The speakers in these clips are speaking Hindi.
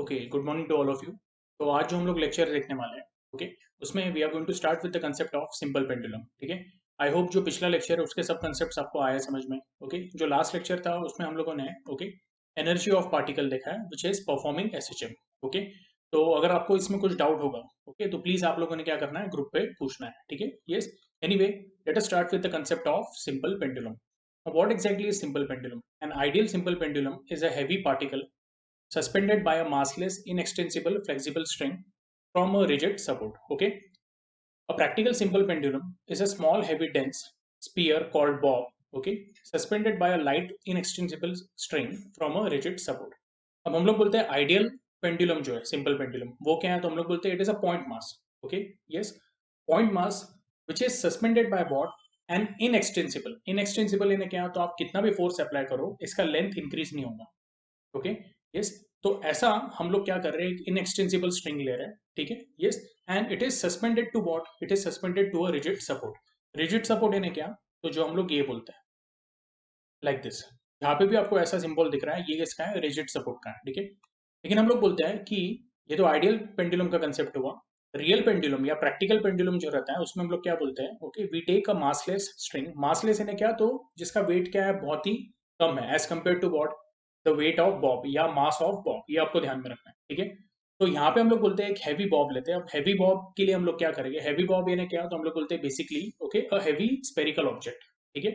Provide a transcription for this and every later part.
Okay, good morning to all of you. तो आज जो हम लोग लेक्चर देखने वाले हैं, ओके, उसमें we are going to start with the concept of simple pendulum. ठीक है, आई होप जो पिछला लेक्चर है उसके सब कंसेप्ट्स आपको आया समझ में। ओके, जो लास्ट लेक्चर था उसमें हम लोगों ने ओके एनर्जी ऑफ पार्टिकल देखा है which is performing SHM. Okay, तो अगर आपको इसमें कुछ डाउट होगा ओके तो प्लीज आप लोगों ने क्या करना है, ग्रुप पे पूछना है। ठीक है, yes. Anyway, let us start with the concept of simple pendulum. What exactly is simple pendulum? An ideal simple pendulum is a heavy particle suspended by a massless, inextensible, flexible string from a rigid support. Okay. A practical simple pendulum is a small, heavy, dense sphere called bob. Okay. Suspended by a light, inextensible string from a rigid support. अब हम लोग बोलते हैं आइडियल पेंडुलम जो है सिंपल पेंडुलम वो क्या है, तो हम लोग बोलते हैं it is a point mass. Okay, yes, point mass which is suspended by bod and inextensible. Inextensible इन्हें क्या है, तो आप कितना भी फोर्स अप्लाई करो इसका लेंथ इंक्रीज नहीं होगा। Okay, yes. तो ऐसा हम लोग क्या कर रहे हैं, एक इनएक्सटेंसिबल स्ट्रिंग ले रहे हैं। ठीक है, yes. And it is suspended to what, it is suspended to a rigid support. Rigid support इन्हें क्या, तो जो हम लोग ये बोलते हैं लाइक दिस। यहाँ पे भी आपको ऐसा सिंबल दिख रहा है, ये इसका है, रिजिड सपोर्ट का है। ठीक है, लेकिन हम लोग बोलते हैं कि ये तो आइडियल पेंडुलम का कंसेप्ट हुआ। रियल पेंडुलम या प्रैक्टिकल पेंडुलम जो रहता है उसमें हम लोग क्या बोलते हैं, okay, we take a massless string. Massless इन्हें क्या, तो जिसका वेट क्या है, बहुत ही कम है as compare to what, the weight of bob या मास ऑफ बॉब। ये आपको ध्यान में रखना है। ठीक है, तो यहाँ पे हम लोग बोलते हैं एक हैवी बॉब लेते हैं। अब हैवी बॉब के लिए हम लोग क्या करेंगे, हैवी बॉब यानी क्या, तो हम लोग बोलते हैं basically okay a heavy spherical object. ठीक है,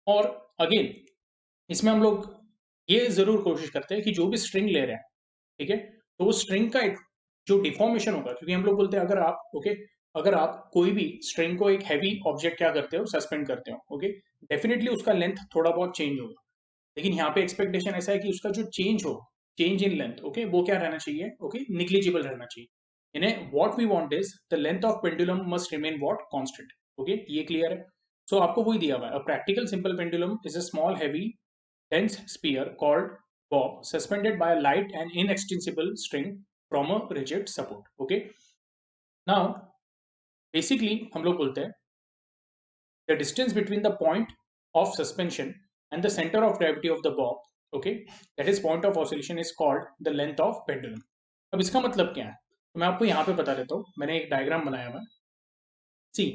और अगेन इसमें हम लोग ये जरूर कोशिश करते हैं कि जो भी स्ट्रिंग ले रहे हैं, ठीक है, तो वो स्ट्रिंग का एक जो डिफॉर्मेशन होगा, क्योंकि हम लोग बोलते हैं अगर आप ओके अगर आप कोई भी स्ट्रिंग को एक हैवी ऑब्जेक्ट क्या करते हो, सस्पेंड करते हो, ओके, डेफिनेटली उसका लेंथ थोड़ा बहुत चेंज होगा। लेकिन यहाँ पे एक्सपेक्टेशन ऐसा है कि उसका जो चेंज हो, चेंज इन लेंथ, ओके, वो क्या रहना चाहिए, ओके, निग्लिजिबल रहना चाहिए। इन्हें what we want is the length of pendulum must remain what, constant. Okay, ये क्लियर है। सो आपको वही दिया हुआ है, a practical simple pendulum is a small heavy dense sphere called bob suspended by a light and inextensible string from a rigid support. Okay, now basically हम लोग बोलते हैं the distance between the point of suspension and the center of gravity of the bob, okay, that is point of oscillation, is called the length of pendulum. अब इसका मतलब क्या है, तो मैं आपको यहाँ पे बता देता हूँ। मैंने एक डायग्राम बनाया हुआ है। सी,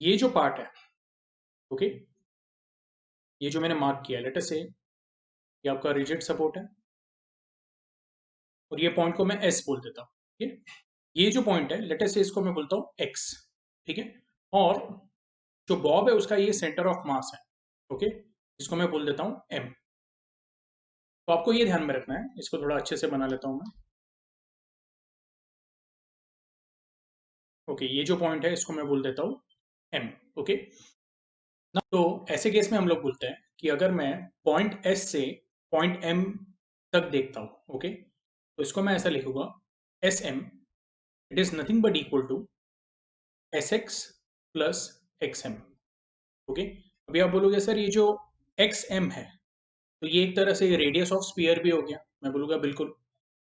ये जो पार्ट है, ओके, ये जो मैंने मार्क किया है, लेट अस से ये आपका रिजिड सपोर्ट है और ये पॉइंट को मैं एस बोल देता हूँ। ठीक है, ये जो पॉइंट है, लेट अस से इसको मैं बोलता हूँ एक्स। ठीक है, और जो बॉब है उसका ये सेंटर ऑफ मास है। ओके, इसको मैं बोल देता हूँ एम। तो आपको ये ध्यान में रखना है, इसको थोड़ा अच्छे से बना लेता हूँ मैं। ओके, ये जो पॉइंट है इसको मैं बोल देता हूँ एम। ओके ना, तो ऐसे केस में हम लोग बोलते हैं कि अगर मैं पॉइंट एस से पॉइंट एम तक देखता हूँ, ओके, तो इसको मैं ऐसा लिखूंगा, S M, it is nothing but equal to S X plus X M. Okay, अभी आप बोलोगे सर ये जो एक्स एम है, तो ये एक तरह से रेडियस ऑफ स्पीयर भी हो गया। मैं बोलूंगा बिल्कुल।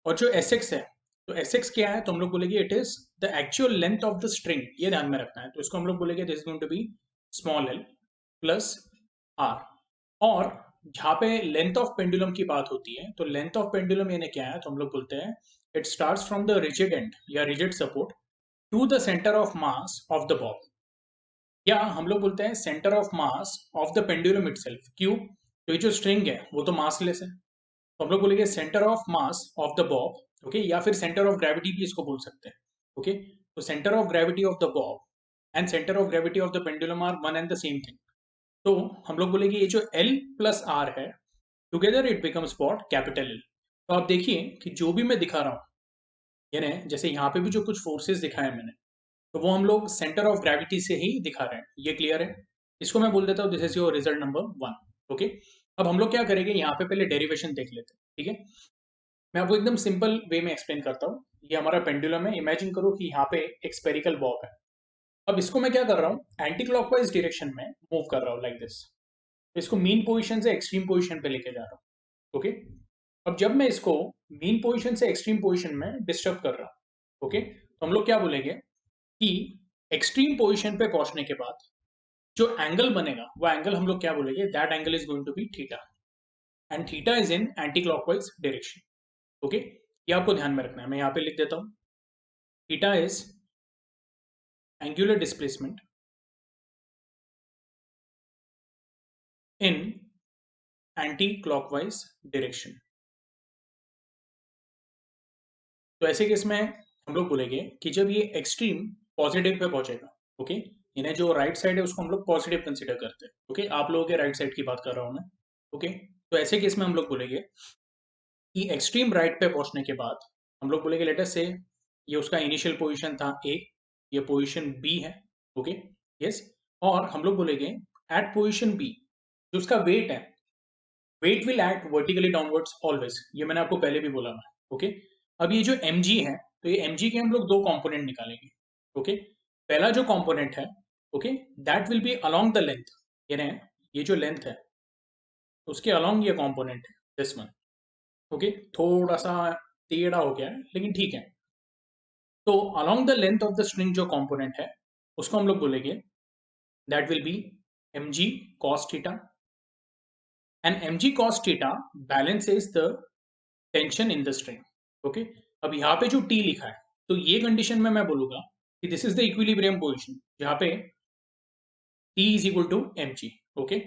और जो एस एक्स है, तो एस एक्स क्या है, तो हम लोग बोलेंगे it is the actual length of the string. ये ध्यान में रखना है, तो इसको हम लोग बोलेंगे this is going to be small L plus R. और जहाँ पे लेंथ ऑफ पेंडुलम की बात होती है, तो लेंथ ऑफ पेंडुलम यानी क्या है, तो हम लोग बोलते हैं it starts from the rigid end या rigid support to the centre of mass of the bob, या हम लोग बोलते हैं centre of mass of the pendulum itself. क्यों, तो ये जो स्ट्रिंग है वो तो मासलेस है, तो हम लोग बोलेंगे centre of mass of the Bob. Okay, या फिर सेंटर ऑफ ग्रेविटी भी इसको बोल सकते हैं। ओके, तो centre of gravity of the bob and centre of gravity of the pendulum are one and the same thing. तो हम लोग बोलेंगे ये जो एल प्लस आर है, together it becomes what, capital L. तो आप देखिए कि जो भी मैं दिखा रहा हूँ, यानी जैसे यहाँ पे भी जो कुछ फोर्सेस दिखाए मैंने, तो वो हम लोग सेंटर ऑफ ग्रेविटी से ही दिखा रहे हैं। ये क्लियर है। इसको मैं बोल देता हूँ this is your result number 1। Okay, अब हम लोग क्या करेंगे, यहाँ पे पहले डेरिवेशन देख लेते हैं। ठीक है, मैं आपको एकदम सिंपल वे में एक्सप्लेन करता हूँ। ये हमारा पेंडुलम है, इमेजिन करो कि यहाँ पे एक स्पेरिकल बॉब है। अब इसको मैं क्या कर रहा हूँ, एंटी क्लॉकवाइज डायरेक्शन में मूव कर रहा हूँ लाइक दिस। तो इसको मीन पोजिशन से एक्सट्रीम पोजिशन पे लेके जा रहा हूँ। ओके, अब जब मैं इसको मीन पोजिशन से एक्सट्रीम पोजिशन में डिस्टर्ब कर रहा हूँ, ओके, तो हम लोग क्या बोलेंगे कि एक्सट्रीम पोजिशन पे पहुंचने के बाद जो एंगल बनेगा वो एंगल हम लोग क्या बोलेंगे, that angle is going to be theta, and theta is in anti clockwise direction. Okay, ये आपको ध्यान में रखना है। मैं यहाँ पे लिख देता हूँ, theta is angular displacement in anti clockwise direction. तो ऐसे केस में हम लोग बोलेंगे कि जब ये एक्सट्रीम पॉजिटिव पे पहुंचेगा, ओके, इन्हें जो राइट साइड है उसको हम लोग पॉजिटिव कंसीडर करते हैं, ओके, आप लोगों के राइट साइड की बात कर रहा हूं मैं, ओके। तो ऐसे केस में हम लोग बोलेंगे कि एक्सट्रीम राइट पे पहुंचने के बाद हम लोग बोलेंगे लेट अस से ये उसका इनिशियल पोजीशन था ए, ये पोजीशन बी है, ओके, यस। और हम लोग बोलेंगे एट पोजीशन बी जो उसका वेट है, weight will act vertically downwards always, ये मैंने आपको पहले भी बोला मैं, ओके। अब ये जो mg है, तो ये mg के हम लोग दो कंपोनेंट निकालेंगे, ओके। पहला जो कंपोनेंट है, okay, that will B along the length, यानी ये जो लेंथ है उसके अलोंग ये कंपोनेंट है, दिस वन, ओके। थोड़ा सा टेढ़ा हो गया है लेकिन ठीक है। तो along the length of the string जो कंपोनेंट है उसको हम लोग बोलेंगे that will B mg cos theta, and mg cos theta balances the tension in the string, okay. अब यहाँ पे जो टी लिखा है, तो ये कंडीशन में मैं बोलूंगा कि this is the equilibrium position जहाँ पे T is equal to M G, okay.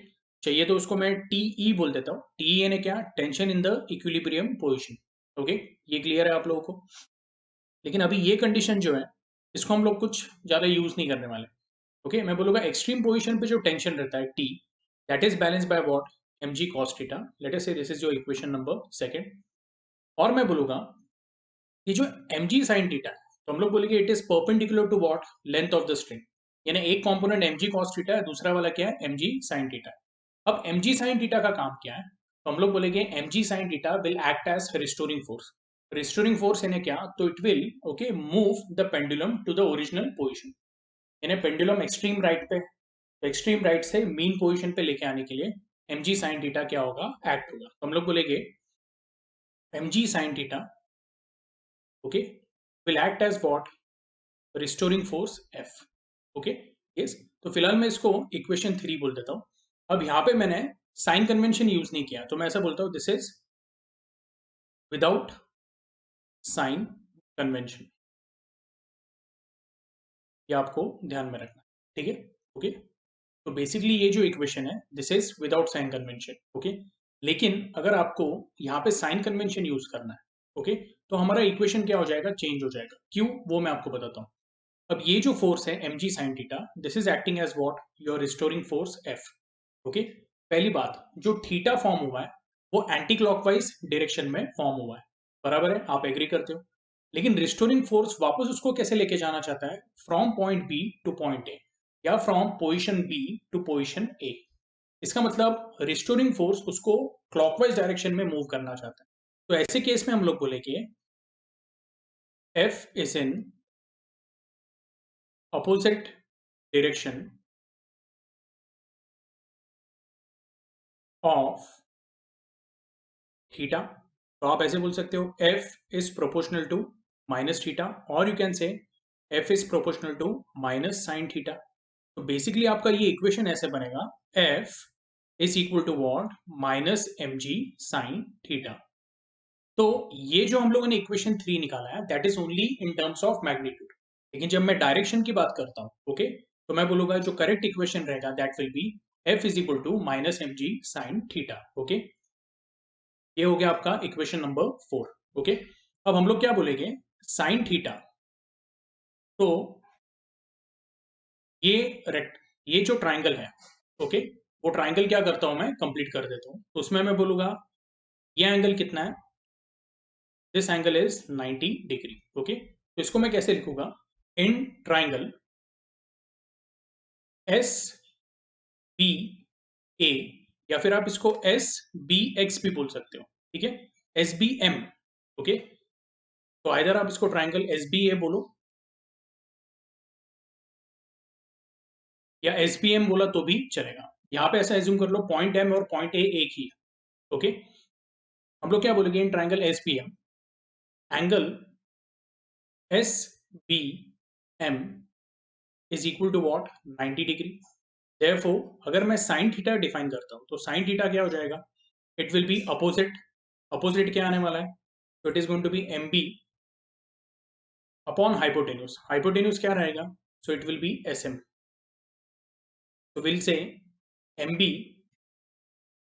चाहिए तो उसको मैं टी ई बोल देता हूँ, टी यानी क्या, tension in the equilibrium position, okay. ये क्लियर है आप लोगों को? लेकिन अभी ये कंडीशन जो है इसको हम लोग कुछ ज्यादा यूज नहीं करने वाले, ओके। मैं बोलूंगा एक्सट्रीम पोजीशन पे जो टेंशन रहता है T, that is balance by what, M G cos theta, let us say this is your equation number second. और मैं बोलूंगा ये जो mg sin थीटा है, तो हम लोग बोलेंगे it is perpendicular to what, length of the string, यानी एक कंपोनेंट mg cos थीटा है, दूसरा वाला क्या है, mg sin थीटा है। अब mg sin थीटा का काम क्या है, तो हम लोग बोलेंगे mg sin theta will act as restoring force. Restoring force यानी क्या, तो it will, okay, move the pendulum to the original position, यानी पेंडुलम एक्सट्रीम राइट पे, एक्सट्रीम राइट से मीन पोजीशन पे लेके आने के लिए mg sin थीटा क्या होगा, एक्ट होगा। तो हम लोग बोलेंगे mg sin theta, okay, will act as what, restoring force F, okay, yes. तो फिलहाल मैं इसको इक्वेशन 3 बोल देता हूं। अब यहाँ पे मैंने साइन कन्वेंशन यूज नहीं किया, तो मैं ऐसा बोलता हूँ this is without sign convention, ये आपको ध्यान में रखना, ठीक है, ओके। तो बेसिकली ये जो इक्वेशन है this is without sign convention, okay. लेकिन अगर आपको यहाँ पे साइन कन्वेंशन यूज करना है, ओके, तो हमारा इक्वेशन क्या हो जाएगा, चेंज हो जाएगा, क्यों वो मैं आपको बताता हूँ। अब ये जो फोर्स है mg sin theta, this is acting as what, your restoring force f, okay. पहली बात, जो थीटा फॉर्म हुआ है वो एंटी क्लॉकवाइज डायरेक्शन में फॉर्म हुआ है, बराबर है, आप एग्री करते हो। लेकिन रिस्टोरिंग फोर्स वापस उसको कैसे लेके जाना चाहता है, from point B to point A, या from position B to position A. इसका मतलब रिस्टोरिंग फोर्स उसको क्लॉकवाइज डायरेक्शन में मूव करना चाहता है। तो ऐसे केस में हम लोग बोलेंगे F is in opposite direction of theta. तो आप ऐसे बोल सकते हो f is proportional to minus theta, और you can say f is proportional to minus sin theta. तो बेसिकली आपका ये इक्वेशन ऐसे बनेगा, f is equal to what, minus mg sin theta. तो ये जो हम लोगों ने इक्वेशन 3 निकाला है that is only in terms of magnitude, लेकिन जब मैं डायरेक्शन की बात करता हूँ, ओके, तो मैं बोलूंगा जो करेक्ट इक्वेशन रहेगा that will be f is equal to minus M G sine theta, okay. ये हो गया आपका इक्वेशन नंबर 4, ओके। अब हम लोग क्या बोलेंगे, साइन थीटा, तो ये रेक्ट, ये जो ट्राइंगल है, ओके, वो ट्राइंगल क्या करता हूं मैं, कंप्लीट कर देता हूं। तो उसमें मैं बोलूंगा ये एंगल कितना है, this angle is 90 degree, okay. तो इसको मैं कैसे लिखूंगा, इन ट्राइंगल एस बी ए, या फिर आप इसको एस बी एक्स भी बोल सकते हो, ठीक है, एस बी एम, ओके। तो आइदर आप इसको ट्राइंगल एस बी ए बोलो या एस बी एम बोला तो भी चलेगा। यहाँ पे ऐसा एज्यूम कर लो पॉइंट एम और पॉइंट ए एक ही है, ओके। हम लोग क्या बोलेंगे, in triangle S B M angle S B M is equal to what, 90 degree. Therefore अगर मैं साइन थीटा डिफाइन करता हूं तो साइन थीटा क्या हो जाएगा, it will be opposite, opposite क्या आने वाला है, तो it is going to be M B upon hypotenuse. Hypotenuse क्या रहेगा? So it will be S M. तो will say M B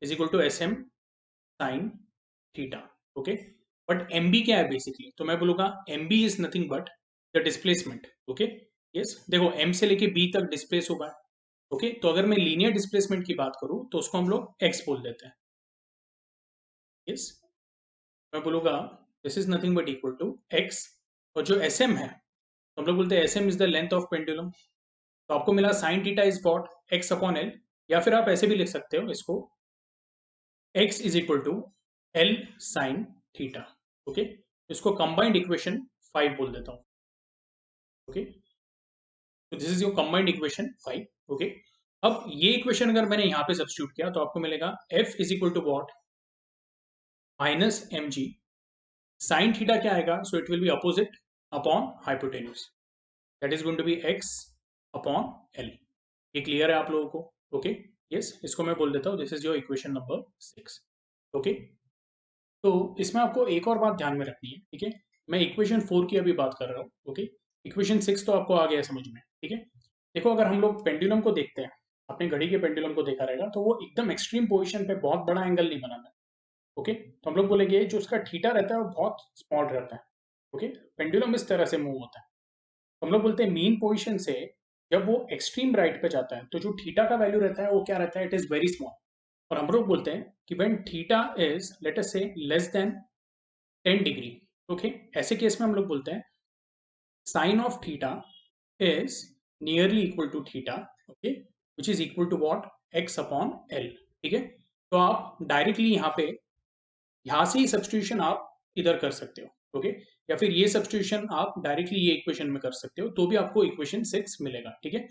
is equal to S M sine theta. Okay, but M B क्या है बेसिकली? तो मैं बोलूंगा M B is nothing but the displacement. Okay, yes, देखो एम से लेके बी तक डिस्प्लेस होगा. ओके, तो अगर मैं लीनियर डिस्प्लेसमेंट की बात करूं तो उसको हम लोग एक्स बोल देते हैं. यस, मैं बोलूंगा this is nothing but equal to X. और जो एस एम है तो हम लोग बोलते हैं S M is the length of pendulum. तो आपको मिला sine theta is what? X upon L. या फिर आप ऐसे भी लिख सकते हो इसको, X is equal to L sine theta. Okay, इसको कंबाइंड इक्वेशन 5 बोल देता हूं. ओके, तो this is your combined equation 5. Okay, अब ये इक्वेशन अगर मैंने यहां पे सब्स्टिट्यूट किया तो आपको मिलेगा F is equal to what? Minus M G. Sine theta क्या आएगा? So it will be opposite upon hypotenuse. That is going to be X upon L. ये क्लियर है आप लोगों को? ओके, यस, इसको मैं बोल देता हूँ this is your equation number 6. Okay, तो इसमें आपको एक और बात ध्यान में रखनी है. ठीक है, मैं इक्वेशन 4 की अभी बात कर रहा हूँ. ओके, इक्वेशन 6 तो आपको आ गया समझ में. ठीक है, देखो अगर हम लोग पेंडुलम को देखते हैं, आपने घड़ी के पेंडुलम को देखा रहेगा, तो वो एकदम एक्सट्रीम पोजीशन पे बहुत बड़ा एंगल नहीं बनाता. ओके, तो हम लोग बोलेंगे जो उसका थीटा रहता है वो बहुत स्मॉल रहता है. ओके, पेंडुलम इस तरह से मूव होता है. हम लोग बोलते हैं मीन पोजीशन से जब वो एक्सट्रीम राइट पे जाता है तो जो थीटा का वैल्यू रहता है वो क्या रहता है? It is very small. और हम लोग बोलते हैं कि when theta is let us say less than 10 degree. Okay, ऐसे केस में हम लोग बोलते हैं sine of theta is nearly equal to theta. Okay, which is equal to what? X upon L. ठीक है, तो आप डायरेक्टली यहाँ पे यहां से ही सब्सटीट्यूशन आप इधर कर सकते हो. ओके, या फिर ये सब्सटीट्यूशन आप डायरेक्टली ये इक्वेशन में कर सकते हो, तो भी आपको इक्वेशन 6 मिलेगा. ठीक है,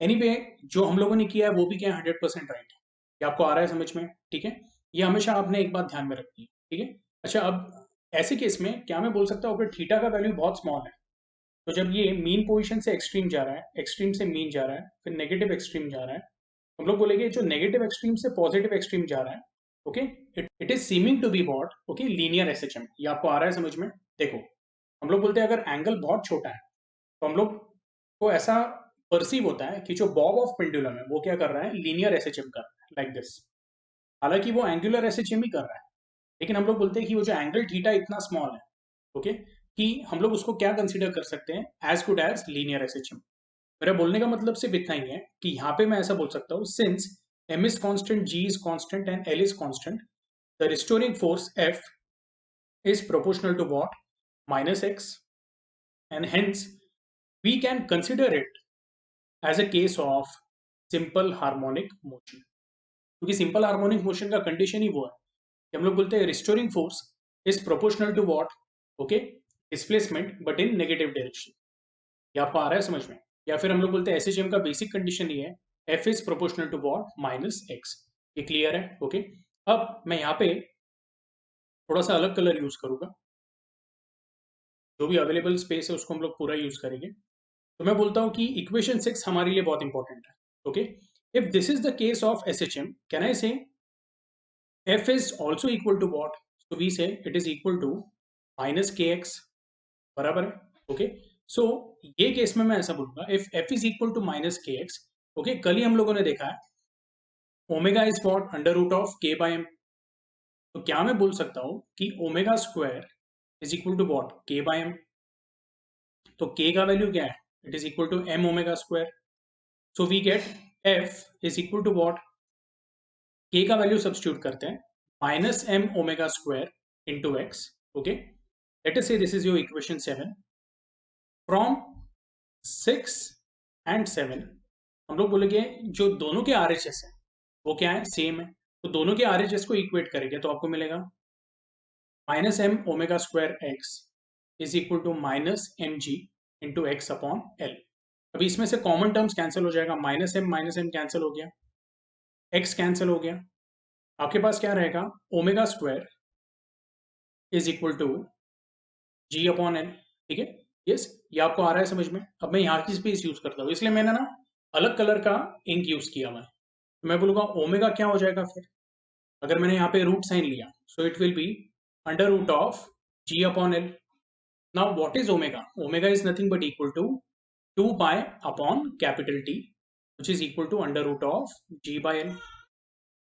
एनीवे जो हम लोगों ने किया है वो भी क्या है? 100% राइट है. ये आपको आ रहा है समझ में? ठीक है, ये हमेशा आपने एक बात ध्यान में रखनी है. ठीक है, अच्छा, अब ऐसे केस में क्या मैं बोल सकता हूँ अगर थीटा का वैल्यू बहुत स्मॉल है, तो जब ये मीन पोजीशन से एक्सट्रीम जा रहा है, एक्सट्रीम से मीन जा रहा है, फिर नेगेटिव एक्सट्रीम जा रहा है, हम लोग बोलेंगे जो नेगेटिव एक्सट्रीम से पॉजिटिव एक्सट्रीम जा रहा है. Okay, it is seeming to be what? Okay, linear SHM. ये आपको आ रहा है समझ में? देखो हम लोग बोलते हैं अगर एंगल बहुत छोटा है तो हम लोग को ऐसा परसीव होता है कि जो बॉब ऑफ पेंडुलम है वो क्या कर रहा है? लीनियर एसएचएम कर रहा है, लाइक दिस. हालांकि वो एंगुलर एसएचएम ही कर रहा है, लेकिन हम लोग बोलते हैं कि वो जो एंगल थीटा इतना स्मॉल है, ओके, कि हम लोग उसको क्या कंसीडर कर सकते हैं? As good as linear SHM. मेरा बोलने का मतलब सिर्फ इतना ही है कि यहाँ पे मैं ऐसा बोल सकता हूँ since m is constant, g is constant and l is constant, the restoring force F is proportional to what? Minus x, and hence we can consider it as a case of simple harmonic motion. क्योंकि सिंपल हार्मोनिक मोशन का कंडीशन ही वो है कि हम लोग बोलते हैं restoring force is proportional to what? Okay, displacement but in negative direction. ये आपको आ रहा है समझ में? या फिर हम लोग बोलते हैं एसएचएम का बेसिक कंडीशन ये है F is proportional to what? Minus X. ये क्लियर है? ओके, अब मैं यहाँ पे थोड़ा सा अलग कलर यूज करूंगा. जो भी अवेलेबल स्पेस है उसको हम लोग पूरा यूज करेंगे. तो मैं बोलता हूँ कि इक्वेशन 6 हमारे लिए बहुत इंपॉर्टेंट है. Okay, if this is the case of SHM, can I से f is also equal to what? So we say it is equal to minus kx. बराबर है? ओके, सो ये केस में मैं ऐसा बोलूंगा if f is equal to minus kx. Okay, कल ही हम लोगों ने देखा है omega is what? Under root of k by m. तो क्या मैं बोल सकता हूँ कि omega square is equal to what? k by m. तो k का वैल्यू क्या है? It is equal to m omega square. So we get f is equal to what? k का वैल्यू सब्स्टिट्यूट करते हैं minus m omega square into X. Okay, let us say this is your equation 7. From 6 and 7 हम लोग बोलेंगे जो दोनों के RHS है वो क्या है? सेम है. तो दोनों के RHS को इक्वेट करेंगे तो आपको मिलेगा minus M omega square X is equal to minus M G into X upon L. अभी इसमें से कॉमन टर्म्स कैंसिल हो जाएगा. माइनस एम कैंसिल हो गया, एक्स कैंसिल हो गया. आपके पास क्या रहेगा? Omega square is equal to G upon N. ठीक है, यस, ये आपको आ रहा है समझ में? अब मैं यहाँ की स्पेस यूज करता हूँ इसलिए मैंने ना अलग कलर का इंक यूज किया हुआ है. तो मैं बोलूंगा ओमेगा क्या हो जाएगा फिर? अगर मैंने यहाँ पे रूट साइन लिया so it will be under root of g upon L. Now what is omega? Omega is nothing but equal to 2 pi upon capital T, which is equal to under root of g by L.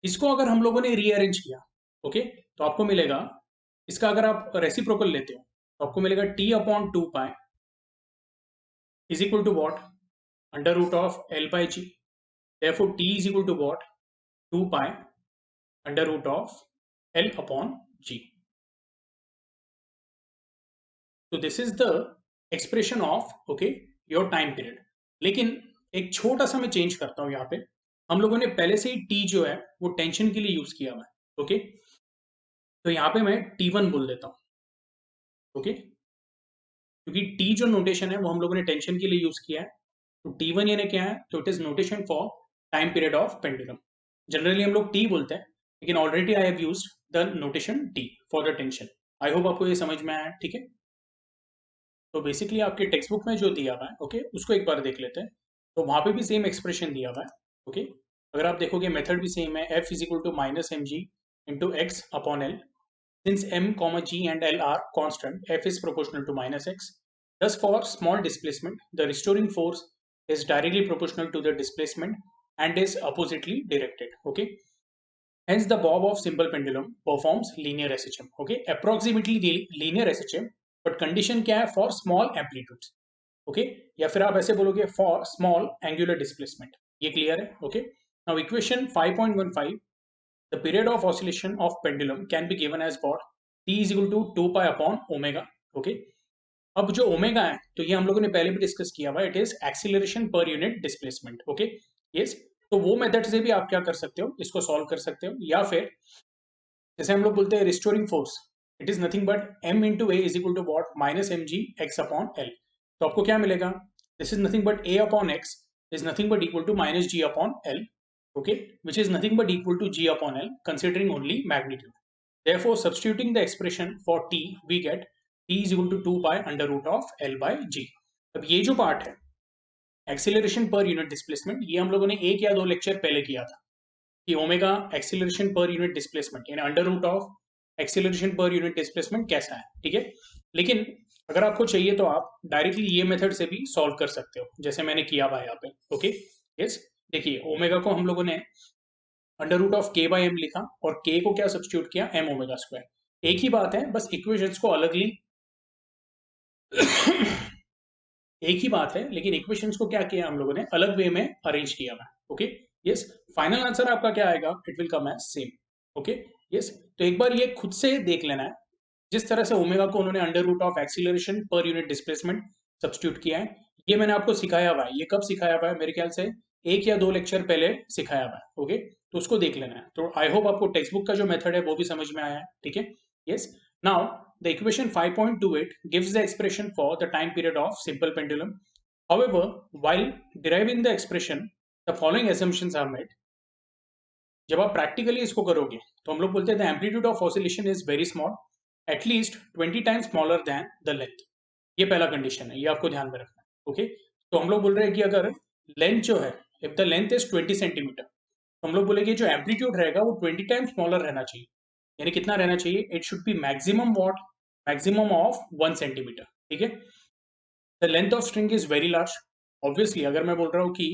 इसको अगर हम लोगों ने रीअरेंज किया, ओके, तो आपको मिलेगा, इसका अगर आप रेसिप्रोकल लेते हो तो आपको मिलेगा t upon 2 pi is equal to what? Under root of L by G. Therefore, t is equal to what? 2 pi under root of L upon G. So this is the expression of, okay, your time period. लेकिन एक छोटा सा मैं चेंज करता हूं यहाँ पे, हम लोगों ने पहले से ही t जो है वो टेंशन के लिए यूज किया हुआ है, ओके, तो यहाँ पे मैं t1 बोल देता हूँ, ओके, क्योंकि t जो नोटेशन है वो हम लोगों ने टेंशन के लिए यूज किया है, तो t1 यानी क्या है, तो it is notation for time period of pendulum. Generally हम लोग t बोलते हैं, लेकिन already I have used the notation t for the tension. I hope आपको ये समझ में आया, ठीक है. तो बेसिकली आपके टेक्स्ट बुक में जो दिया हुआ है, ओके, उसको एक बार देख लेते हैं. तो वहां पे भी सेम एक्सप्रेशन दिया हुआ है, ओके. अगर आप देखोगे मेथड भी सेम है, f is equal to minus M G into X upon L. Since m, g and l are constant, f is proportional to minus x. Thus, for small displacement, the restoring force is directly proportional to the displacement and is oppositely directed. Okay. Hence, the bob of simple pendulum performs linear SHM. Okay, approximately linear SHM, but condition क्या है? For small amplitudes. Okay, या फिर आप ऐसे बोलोगे for small angular displacement. ये clear है? Okay. Now, equation 5.15. The period of oscillation of pendulum can be given as what? T is equal to 2 pi upon omega. Okay. अब जो ओमेगा है तो ये हम लोगों ने पहले भी डिस्कस किया हुआ, इट इज एक्सीलरेशन पर यूनिट डिस्प्लेसमेंट. Okay, yes. तो वो मेथड से भी आप क्या कर सकते हो, इसको सॉल्व कर सकते हो, या फिर जैसे हम लोग बोलते हैं restoring force, it is nothing but m into A is equal to what? Minus M G X upon L. तो आपको क्या मिलेगा? This is nothing but a upon x is nothing but equal to minus g upon L. Okay, which is nothing but equal to g upon L, considering only magnitude. Therefore, substituting the expression for t, we get t is equal to 2 pi under root of L by G. अब ये जो पार्ट है एक्सीलरेशन पर यूनिट डिस्प्लेसमेंट, ये हम लोगों ने एक या दो लेक्चर पहले किया था कि ओमेगा एक्सीलरेशन पर यूनिट डिस्प्लेसमेंट यानी अंडर रूट ऑफ एक्सीलरेशन पर यूनिट डिस्प्लेसमेंट कैसा है, ठीक है. लेकिन अगर आपको चाहिए तो आप डायरेक्टली ये मेथड से भी सॉल्व कर सकते हो, जैसे मैंने किया हुआ यहाँ पे. Okay, yes. देखिए, ओमेगा को हम लोगों ने under root of K by M लिखा और के को क्या सब्स्टिट्यूट किया? M omega square. एक ही बात है, बस इक्वेशंस को अलगली एक ही बात है, लेकिन इक्वेशंस को क्या किया हम लोगों ने? अलग वे में अरेंज किया हुआ. Okay, yes. फाइनल आंसर आपका क्या आएगा? It will come as same. Okay, yes. तो एक बार ये खुद से देख लेना है, जिस तरह से ओमेगा को उन्होंने अंडर रूट ऑफ एक्सीलरेशन पर यूनिट डिस्प्लेसमेंट सब्स्टिट्यूट किया है, ये मैंने आपको सिखाया हुआ है. ये कब सिखाया हुआ है? मेरे ख्याल से एक या दो लेक्चर पहले सिखाया हुआ है. ओके, तो उसको देख लेना है. तो आई होप आपको टेक्स्ट बुक का जो मेथड है वो भी समझ में आया है, ठीक है. Yes. Now the equation 5.28 gives the expression for the time period of simple pendulum. However, while deriving the expression, the following assumptions are made. जब आप प्रैक्टिकली इसको करोगे तो हम लोग बोलते हैं the amplitude of oscillation is very small, at least 20 times smaller than the length. ये पहला कंडीशन है, ये आपको ध्यान में रखना है. ओके, तो हम लोग बोल रहे हैं कि अगर लेंथ जो है, if the length is 20 centimetre, तो हम लोग बोलेंगे जो एम्पलीट्यूड रहेगा वो 20 टाइम्स स्मॉलर रहना चाहिए. यानी कितना रहना चाहिए? It should be maximum what? Maximum of 1 centimetre. ठीक है. The length of string is very large. Obviously अगर मैं बोल रहा हूँ कि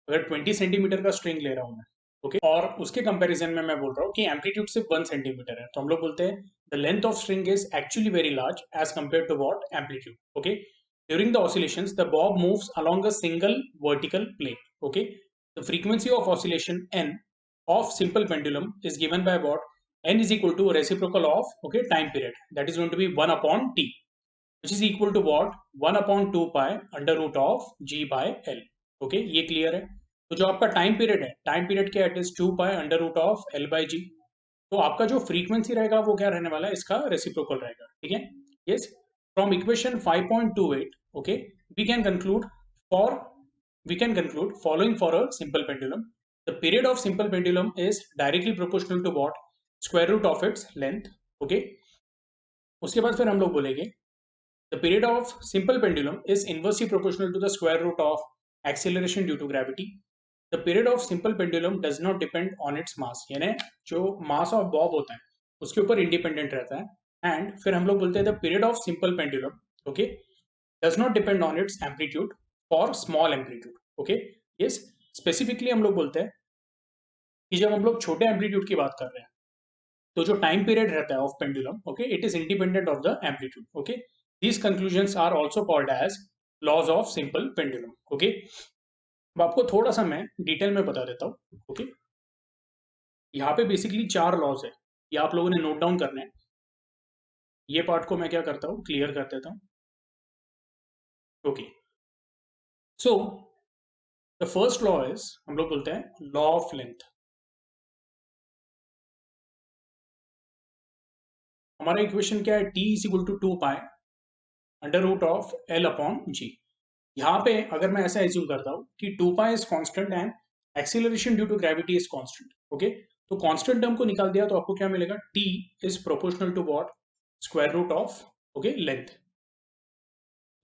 अगर 20 सेंटीमीटर का स्ट्रिंग ले रहा हूँ मैं, ओके, और उसके कंपैरिजन में मैं बोल रहा हूँ कि एम्पलीट्यूड सिर्फ 1 सेंटीमीटर है, तो हम लोग बोलते हैं the length of string is actually very large as compare to what? Amplitude. Okay. During the oscillations, the bob moves along a single vertical plane. Okay. The frequency of oscillation n of simple pendulum is given by what? N is equal to reciprocal of, okay, time period. That is going to be 1 upon t, which is equal to what? 1 upon 2 pi under root of g by L. Okay, ये clear है. तो जो आपका टाइम पीरियड है, टाइम पीरियड क्या है? It is 2 pi under root of L by G. तो आपका जो फ्रीक्वेंसी रहेगा वो क्या रहने वाला है? इसका रेसिप्रोकल रहेगा. ठीक है. Yes. From equation 5.28, okay, we can conclude following for a simple pendulum. The period of simple pendulum is directly proportional to what? Square root of its length. Okay. उसके बाद फिर हम लोग बोलेंगे the period of simple pendulum is inversely proportional to the square root of acceleration due to gravity. The period of simple pendulum does not depend on its mass. यानी जो mass of bob होता है उसके ऊपर independent रहता है. एंड फिर हम लोग बोलते हैं the period of simple pendulum okay does not depend on it's amplitude for small amplitude okay yes specifically हम लोग बोलते हैं कि जब हम लोग छोटे एम्पलीट्यूड की बात कर रहे हैं तो जो टाइम पीरियड रहता है of pendulum okay it is independent of the amplitude okay these conclusions are also called as laws of simple pendulum okay अब आपको थोड़ा सा मैं डिटेल में बता देता हूँ ओके यहाँ पे बेसिकली 4 लॉज है ये आप लोगों ने नोट डाउन करने हैं ये पार्ट को मैं क्या करता हूँ क्लियर कर देता हूँ okay so the first law is हम लोग बोलते हैं लॉ ऑफ लेंथ हमारा इक्वेशन क्या है t is equal to 2 pi under root of l upon g यहाँ पे अगर मैं ऐसा एज्यूम करता हूँ कि 2 pi is constant and acceleration due to gravity is constant okay तो कांस्टेंट टर्म को निकाल दिया तो आपको क्या मिलेगा t is proportional to what square root of okay length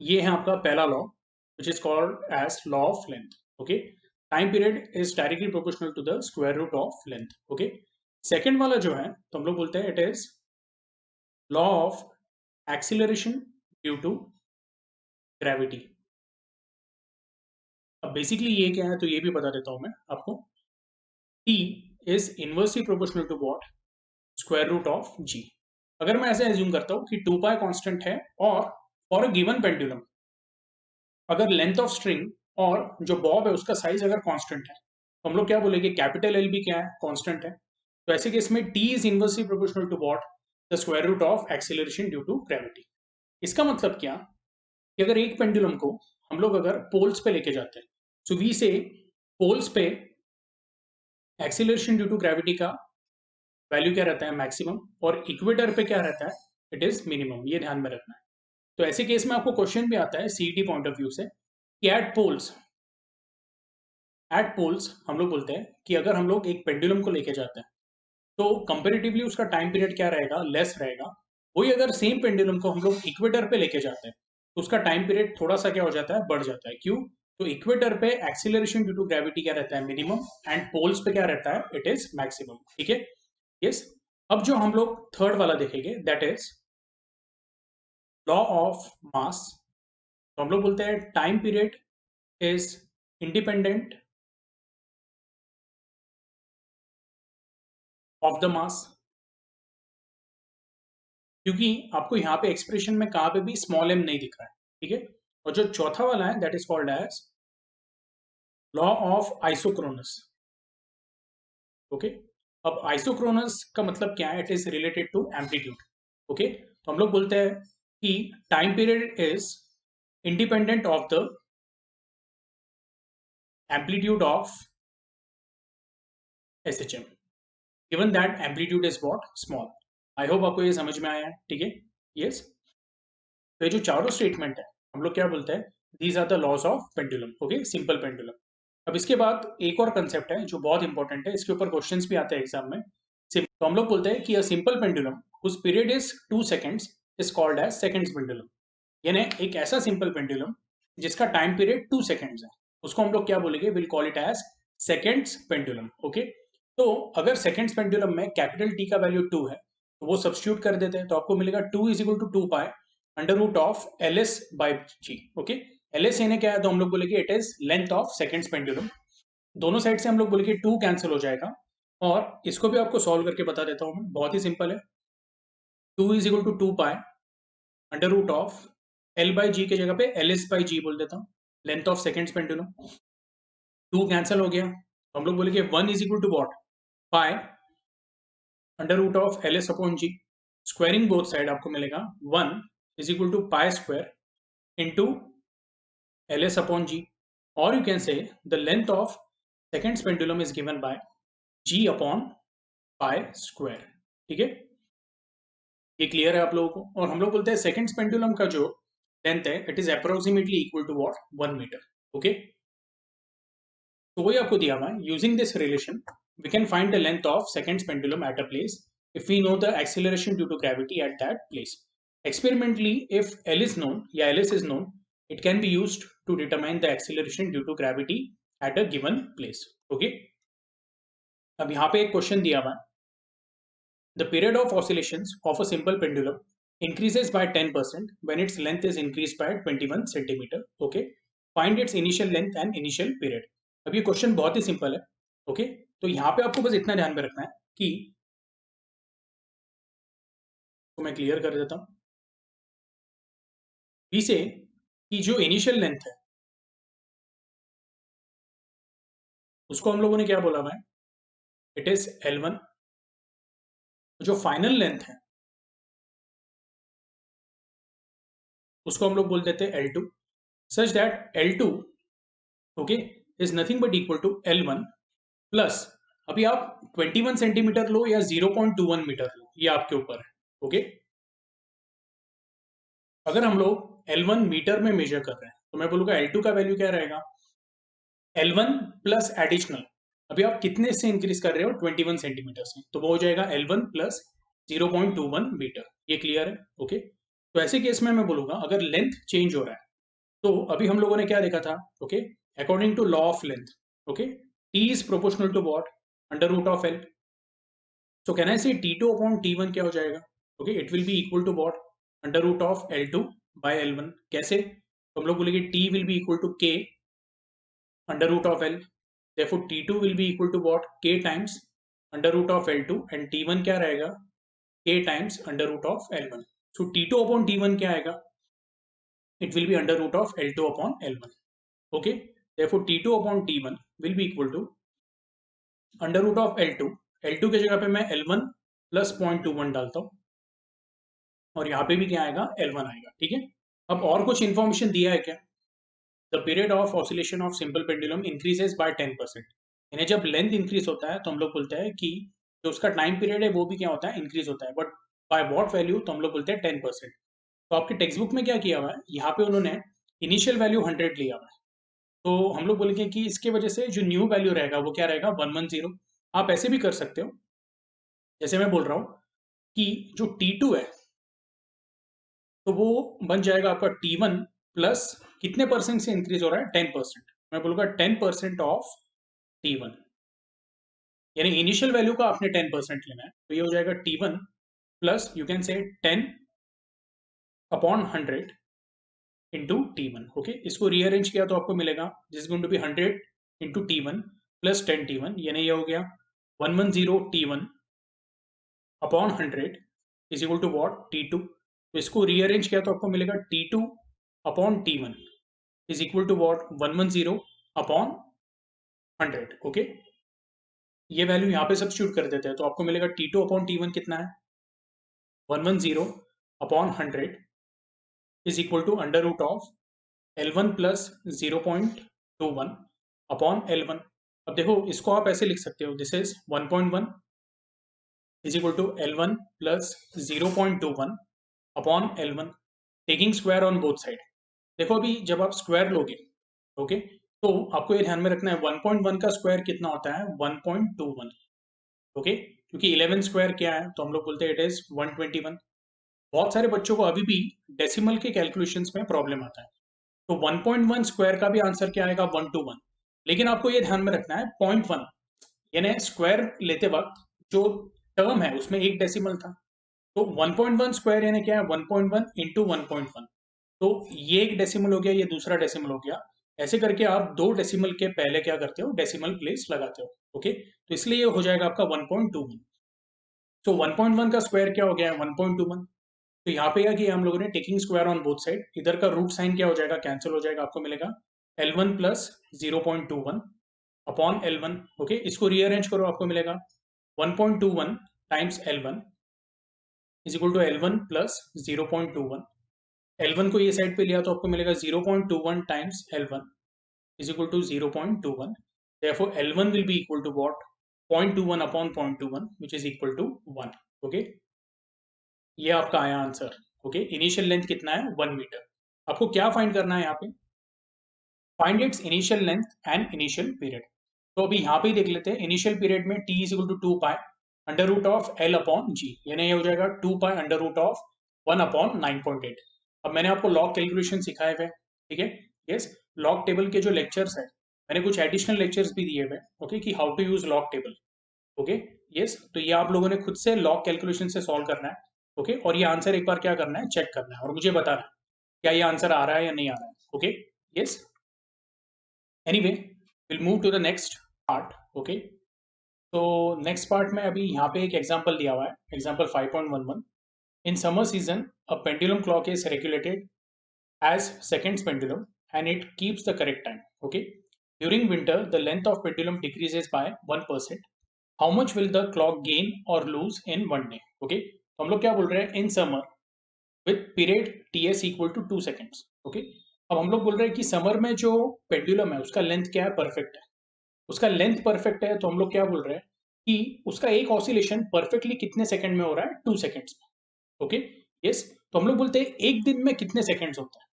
ये है आपका पहला law which is called as law of length okay time period is directly proportional to the square root of length okay second वाला जो है तो हम लोग बोलते हैं it is law of acceleration due to gravity अब बेसिकली ये क्या है तो ये भी बता देता हूं मैं आपको t is inversely proportional to what square root of g अगर मैं ऐसे एज्यूम करता हूं कि 2 पाई कांस्टेंट है और फॉर अ गिवन पेंडुलम अगर लेंथ ऑफ स्ट्रिंग और जो बॉब है उसका साइज अगर कांस्टेंट है तो हम लोग क्या बोलेंगे कैपिटल एल भी क्या है कांस्टेंट है तो ऐसे केस में t is inversely proportional to what the square root of acceleration due to gravity इसका मतलब क्या कि अगर एक पेंडुलम को हम लोग अगर पोल्स पे लेके जाते हैं सो वी से पोल्स पे एक्सीलरेशन ड्यू टू ग्रेविटी का वैल्यू क्या रहता है मैक्सिमम और इक्वेटर पे क्या रहता है इट इज मिनिमम ये ध्यान में रखना है तो ऐसे केस में आपको क्वेश्चन भी आता है सीईटी पॉइंट ऑफ व्यू से कि एट पोल्स हम लोग बोलते हैं कि अगर हम लोग एक पेंडुलम को लेके जाते हैं तो कंपेरेटिवली उसका टाइम पीरियड क्या रहेगा लेस रहेगा वही अगर सेम पेंडुलम को हम लोग इक्वेटर पे लेके जाते हैं तो उसका टाइम पीरियड थोड़ा सा क्या हो जाता है बढ़ जाता है क्यों तो इक्वेटर पे एक्सीलरेशन ड्यू टू ग्रेविटी क्या रहता है मिनिमम एंड पोल्स पे क्या रहता है इट इज मैक्सिमम ठीक है यस अब जो हम लोग थर्ड वाला देखेंगे that is law of mass तो हम लोग बोलते हैं time period is independent of the mass क्योंकि आपको यहाँ पे एक्सप्रेशन में कहाँ पे भी स्मॉल एम नहीं दिख रहा है ठीक है और जो चौथा वाला है that is called as law of isochronous okay अब आइसोक्रोनस का मतलब क्या है it is related to amplitude okay तो हम लोग बोलते हैं कि time period is independent of the amplitude of SHM given that amplitude is what small I hope आपको ये समझ में आया है ठीक है यस तो ये जो चारों स्टेटमेंट है हम लोग क्या बोलते हैं these are the laws of pendulum okay simple pendulum अब इसके बाद एक और कंसेप्ट है जो बहुत इंपॉर्टेंट है इसके ऊपर क्वेश्चंस भी आते हैं एग्जाम में तो हम लोग बोलते हैं कि a simple pendulum whose period is 2 seconds is called as seconds pendulum यानी एक ऐसा सिंपल पेंडुलम जिसका टाइम पीरियड 2 सेकंड्स है उसको हम लोग क्या बोलेंगे will call it as seconds pendulum okay तो अगर सेकंड्स पेंडुलम में कैपिटल टी का वैल्यू 2 है तो वो सब्स्टिट्यूट कर देते हैं तो आपको मिलेगा 2 is equal to 2 pi under root of LS by G okay LS यानी क्या है तो हम लोग बोलेंगे it is length of seconds pendulum दोनों साइड से हम लोग बोलेंगे 2 कैंसिल हो जाएगा और इसको भी आपको सॉल्व करके बता देता हूँ मैं बहुत ही सिंपल है 2 is equal to 2 pi under root of L by G की जगह पे LS बाई जी बोल देता हूँ length of seconds pendulum 2 cancel हो गया तो हम लोग बोलेंगे 1 is equal to what pi under root of LS upon G squaring both side आपको मिलेगा 1 is equal to pi square into LS upon G or you can say the length of seconds pendulum is given by G upon pi square ठीक है ये क्लियर है आप लोगों को और हम लोग बोलते हैं सेकंड्स पेंडुलम का जो लेंथ है it is approximately equal to what 1 metre okay तो वही आपको दिया हुआ है using this relation we can find the length of seconds pendulum at a place if we know the acceleration due to gravity at that place experimentally if L is known या LS is known it can be used to determine the acceleration due to gravity at a given place okay अब यहाँ पे एक क्वेश्चन दिया हुआ है the period of oscillations of a simple pendulum increases by 10% when its length is increased by 21 centimeter. Okay, find its initial length and initial period. अब ये क्वेश्चन बहुत ही सिंपल है. ओके, तो यहाँ पे आपको बस इतना ध्यान में रखना है कि, तो मैं क्लियर कर देता हूँ, बी से कि जो इनिशियल लेंथ है उसको हम लोगों ने क्या बोला हुआ है, इट इज L1. जो फाइनल लेंथ है उसको हम लोग बोल देते हैं L2, such that L2 okay is nothing but equal to L1 plus, अभी आप 21 सेंटीमीटर लो या 0.21 मीटर लो, ये आपके ऊपर है. ओके, अगर हम लोग L1 मीटर में मेजर कर रहे हैं तो मैं बोलूंगा L2 का वैल्यू क्या रहेगा, L1 प्लस एडिशनल, अभी आप कितने से इंक्रीज कर रहे हो, 21 सेंटीमीटर से, तो वो हो जाएगा L1 प्लस 0.21 मीटर. ये क्लियर है. ओके, तो ऐसे केस में मैं बोलूंगा अगर लेंथ चेंज हो रहा है, तो अभी हम लोगों ने क्या देखा था, okay, according to law of length, okay, T is proportional to what, under root of L. So can I say T2 upon T1 क्या हो जाएगा, okay, it will be equal to what, under root of L2 by L1. कैसे, तो हम लोग बोलेंगे T will be equal to K under root of L. therefore T2 will be equal to what, K times under root of L2, and T1 क्या रहेगा, K times under root of L1. so T2 upon T1 क्या आएगा, it will be under root of L2 upon L1. okay, therefore T2 upon T1 will be equal to under root of L2. L2 की जगह पे मैं L1 प्लस 0.21 डालता हूँ और यहाँ पे भी क्या आएगा, L1 आएगा. ठीक है, अब और कुछ इन्फॉर्मेशन दिया है क्या, the period of oscillation of simple pendulum increases by 10%. यानी जब लेंथ इंक्रीज होता है तो हम लोग बोलते हैं कि जो उसका टाइम पीरियड है वो भी क्या होता है, इंक्रीज होता है, बट बाय व्हाट वैल्यू, तो हम लोग बोलते हैं 10%. तो आपके टेक्स्ट बुक में क्या किया हुआ है, यहाँ पे उन्होंने इनिशियल वैल्यू 100 लिया हुआ है, तो हम लोग बोलेंगे कि इसके वजह से जो न्यू वैल्यू रहेगा वो क्या रहेगा, 110. आप ऐसे भी कर सकते हो, जैसे मैं बोल रहा हूँ कि जो T2 है तो वो बन जाएगा आपका T1 प्लस कितने परसेंट से इंक्रीज हो रहा है, 10%. मैं बोलूंगा 10% ऑफ T1, यानी इनिशियल वैल्यू का आपने 10% लेना है, तो ये हो जाएगा T1 plus you can say 10 upon 100 into T1. Okay, इसको रीअरेंज किया तो आपको मिलेगा this is going to be 100 into T1 plus 10 T1, यानी ये हो गया 110 T1 upon 100 is equal to what, T2. तो इसको रीअरेंज किया तो आपको मिलेगा T2 upon T1 is equal to what, 110 upon 100. Okay, ये वैल्यू यहाँ पे सब्स्टिट्यूट कर देते हैं तो आपको मिलेगा T2 अपॉन T1 कितना है, 110 upon 100 is equal to under root of L1 plus 0.21 upon L1. अब देखो इसको आप ऐसे लिख सकते हो, this is 1.1 is equal to L1 plus 0.21 upon L1, taking square on both side. देखो अभी जब आप स्क्वायर लोगे, ओके, तो आपको ये ध्यान में रखना है 1.1 का स्क्वायर कितना होता है, 1.21. ओके, क्योंकि 11 स्क्वायर क्या है, तो हम लोग बोलते हैं इट इज 121. बहुत सारे बच्चों को अभी भी डेसिमल के कैलकुलेशंस में प्रॉब्लम आता है, तो 1.1 स्क्वायर का भी आंसर क्या आएगा, 121. लेकिन आपको ये ध्यान में रखना है 0.1, यानी स्क्वायर लेते वक्त जो टर्म है उसमें एक डेसिमल था, तो 1.1 स्क्वायर यानी क्या है, 1.1 इंटू 1.1. तो ये एक डेसिमल हो गया, ये दूसरा डेसिमल हो गया. ऐसे करके आप दो डेसिमल के पहले क्या करते हो, डेसिमल प्लेस लगाते हो. ओके, तो इसलिए ये हो जाएगा आपका 1.21. तो 1.1 का स्क्वायर क्या हो गया है, 1.21. तो यहाँ पे क्या किया हम लोगों ने, taking square on both side, इधर का रूट साइन क्या हो जाएगा, कैंसिल हो जाएगा, आपको मिलेगा L1 plus 0.21 upon L1. Okay, इसको रीअरेंज करो, आपको मिलेगा 1.21 times L1 is equal to L1 plus 0.21. L1 को ये साइड पे लिया तो आपको मिलेगा 0.21 times L1 is equal to 0.21. Therefore, L1 will be equal to what? 0.21 upon 0.21, which is equal to 1. Okay? ये आपका आया आंसर. ओके, इनिशियल लेंथ कितना है, 1 मीटर. आपको क्या फाइंड करना है यहाँ पे, find its initial length and initial period. तो अभी यहाँ पे ही देख लेते हैं, इनिशियल पीरियड में T is equal to 2 pi under root of L upon G, यानी ये हो जाएगा 2 pi under root of 1 upon 9.8. अब मैंने आपको लॉग कैलकुलेशन सिखाए हुए, ठीक है, यस, लॉग टेबल के जो लेक्चर्स है मैंने कुछ एडिशनल लेक्चर्स भी दिए हुए, ओके, कि how to use log table. Okay, yes, तो ये आप लोगों ने खुद से लॉग कैलकुलेशन से सॉल्व करना है. ओके, और ये आंसर एक बार क्या करना है, चेक करना है और मुझे बताना है क्या ये आंसर आ रहा है या नहीं आ रहा है. Okay, yes. Anyway, will move to the next part. Okay, तो नेक्स्ट पार्ट में अभी यहाँ पे एक एग्जांपल दिया हुआ है, example 5.11. In summer season a pendulum clock is regulated as seconds pendulum and it keeps the correct time. Okay. During winter, the length of pendulum decreases by 1%. How much will the clock gain or lose in one day? Okay. तो हम लोग क्या बोल रहे हैं, in summer with period ts equal to 2 seconds. Okay, अब हम लोग बोल रहे हैं कि समर में जो पेंडुलम है उसका लेंथ क्या है, परफेक्ट है. उसका लेंथ परफेक्ट है, तो हम लोग क्या बोल रहे हैं कि उसका एक ऑसिलेशन परफेक्टली कितने सेकंड में हो रहा है, 2 seconds में. Okay, yes. तो हम लोग बोलते हैं एक दिन में कितने सेकंड्स होते हैं.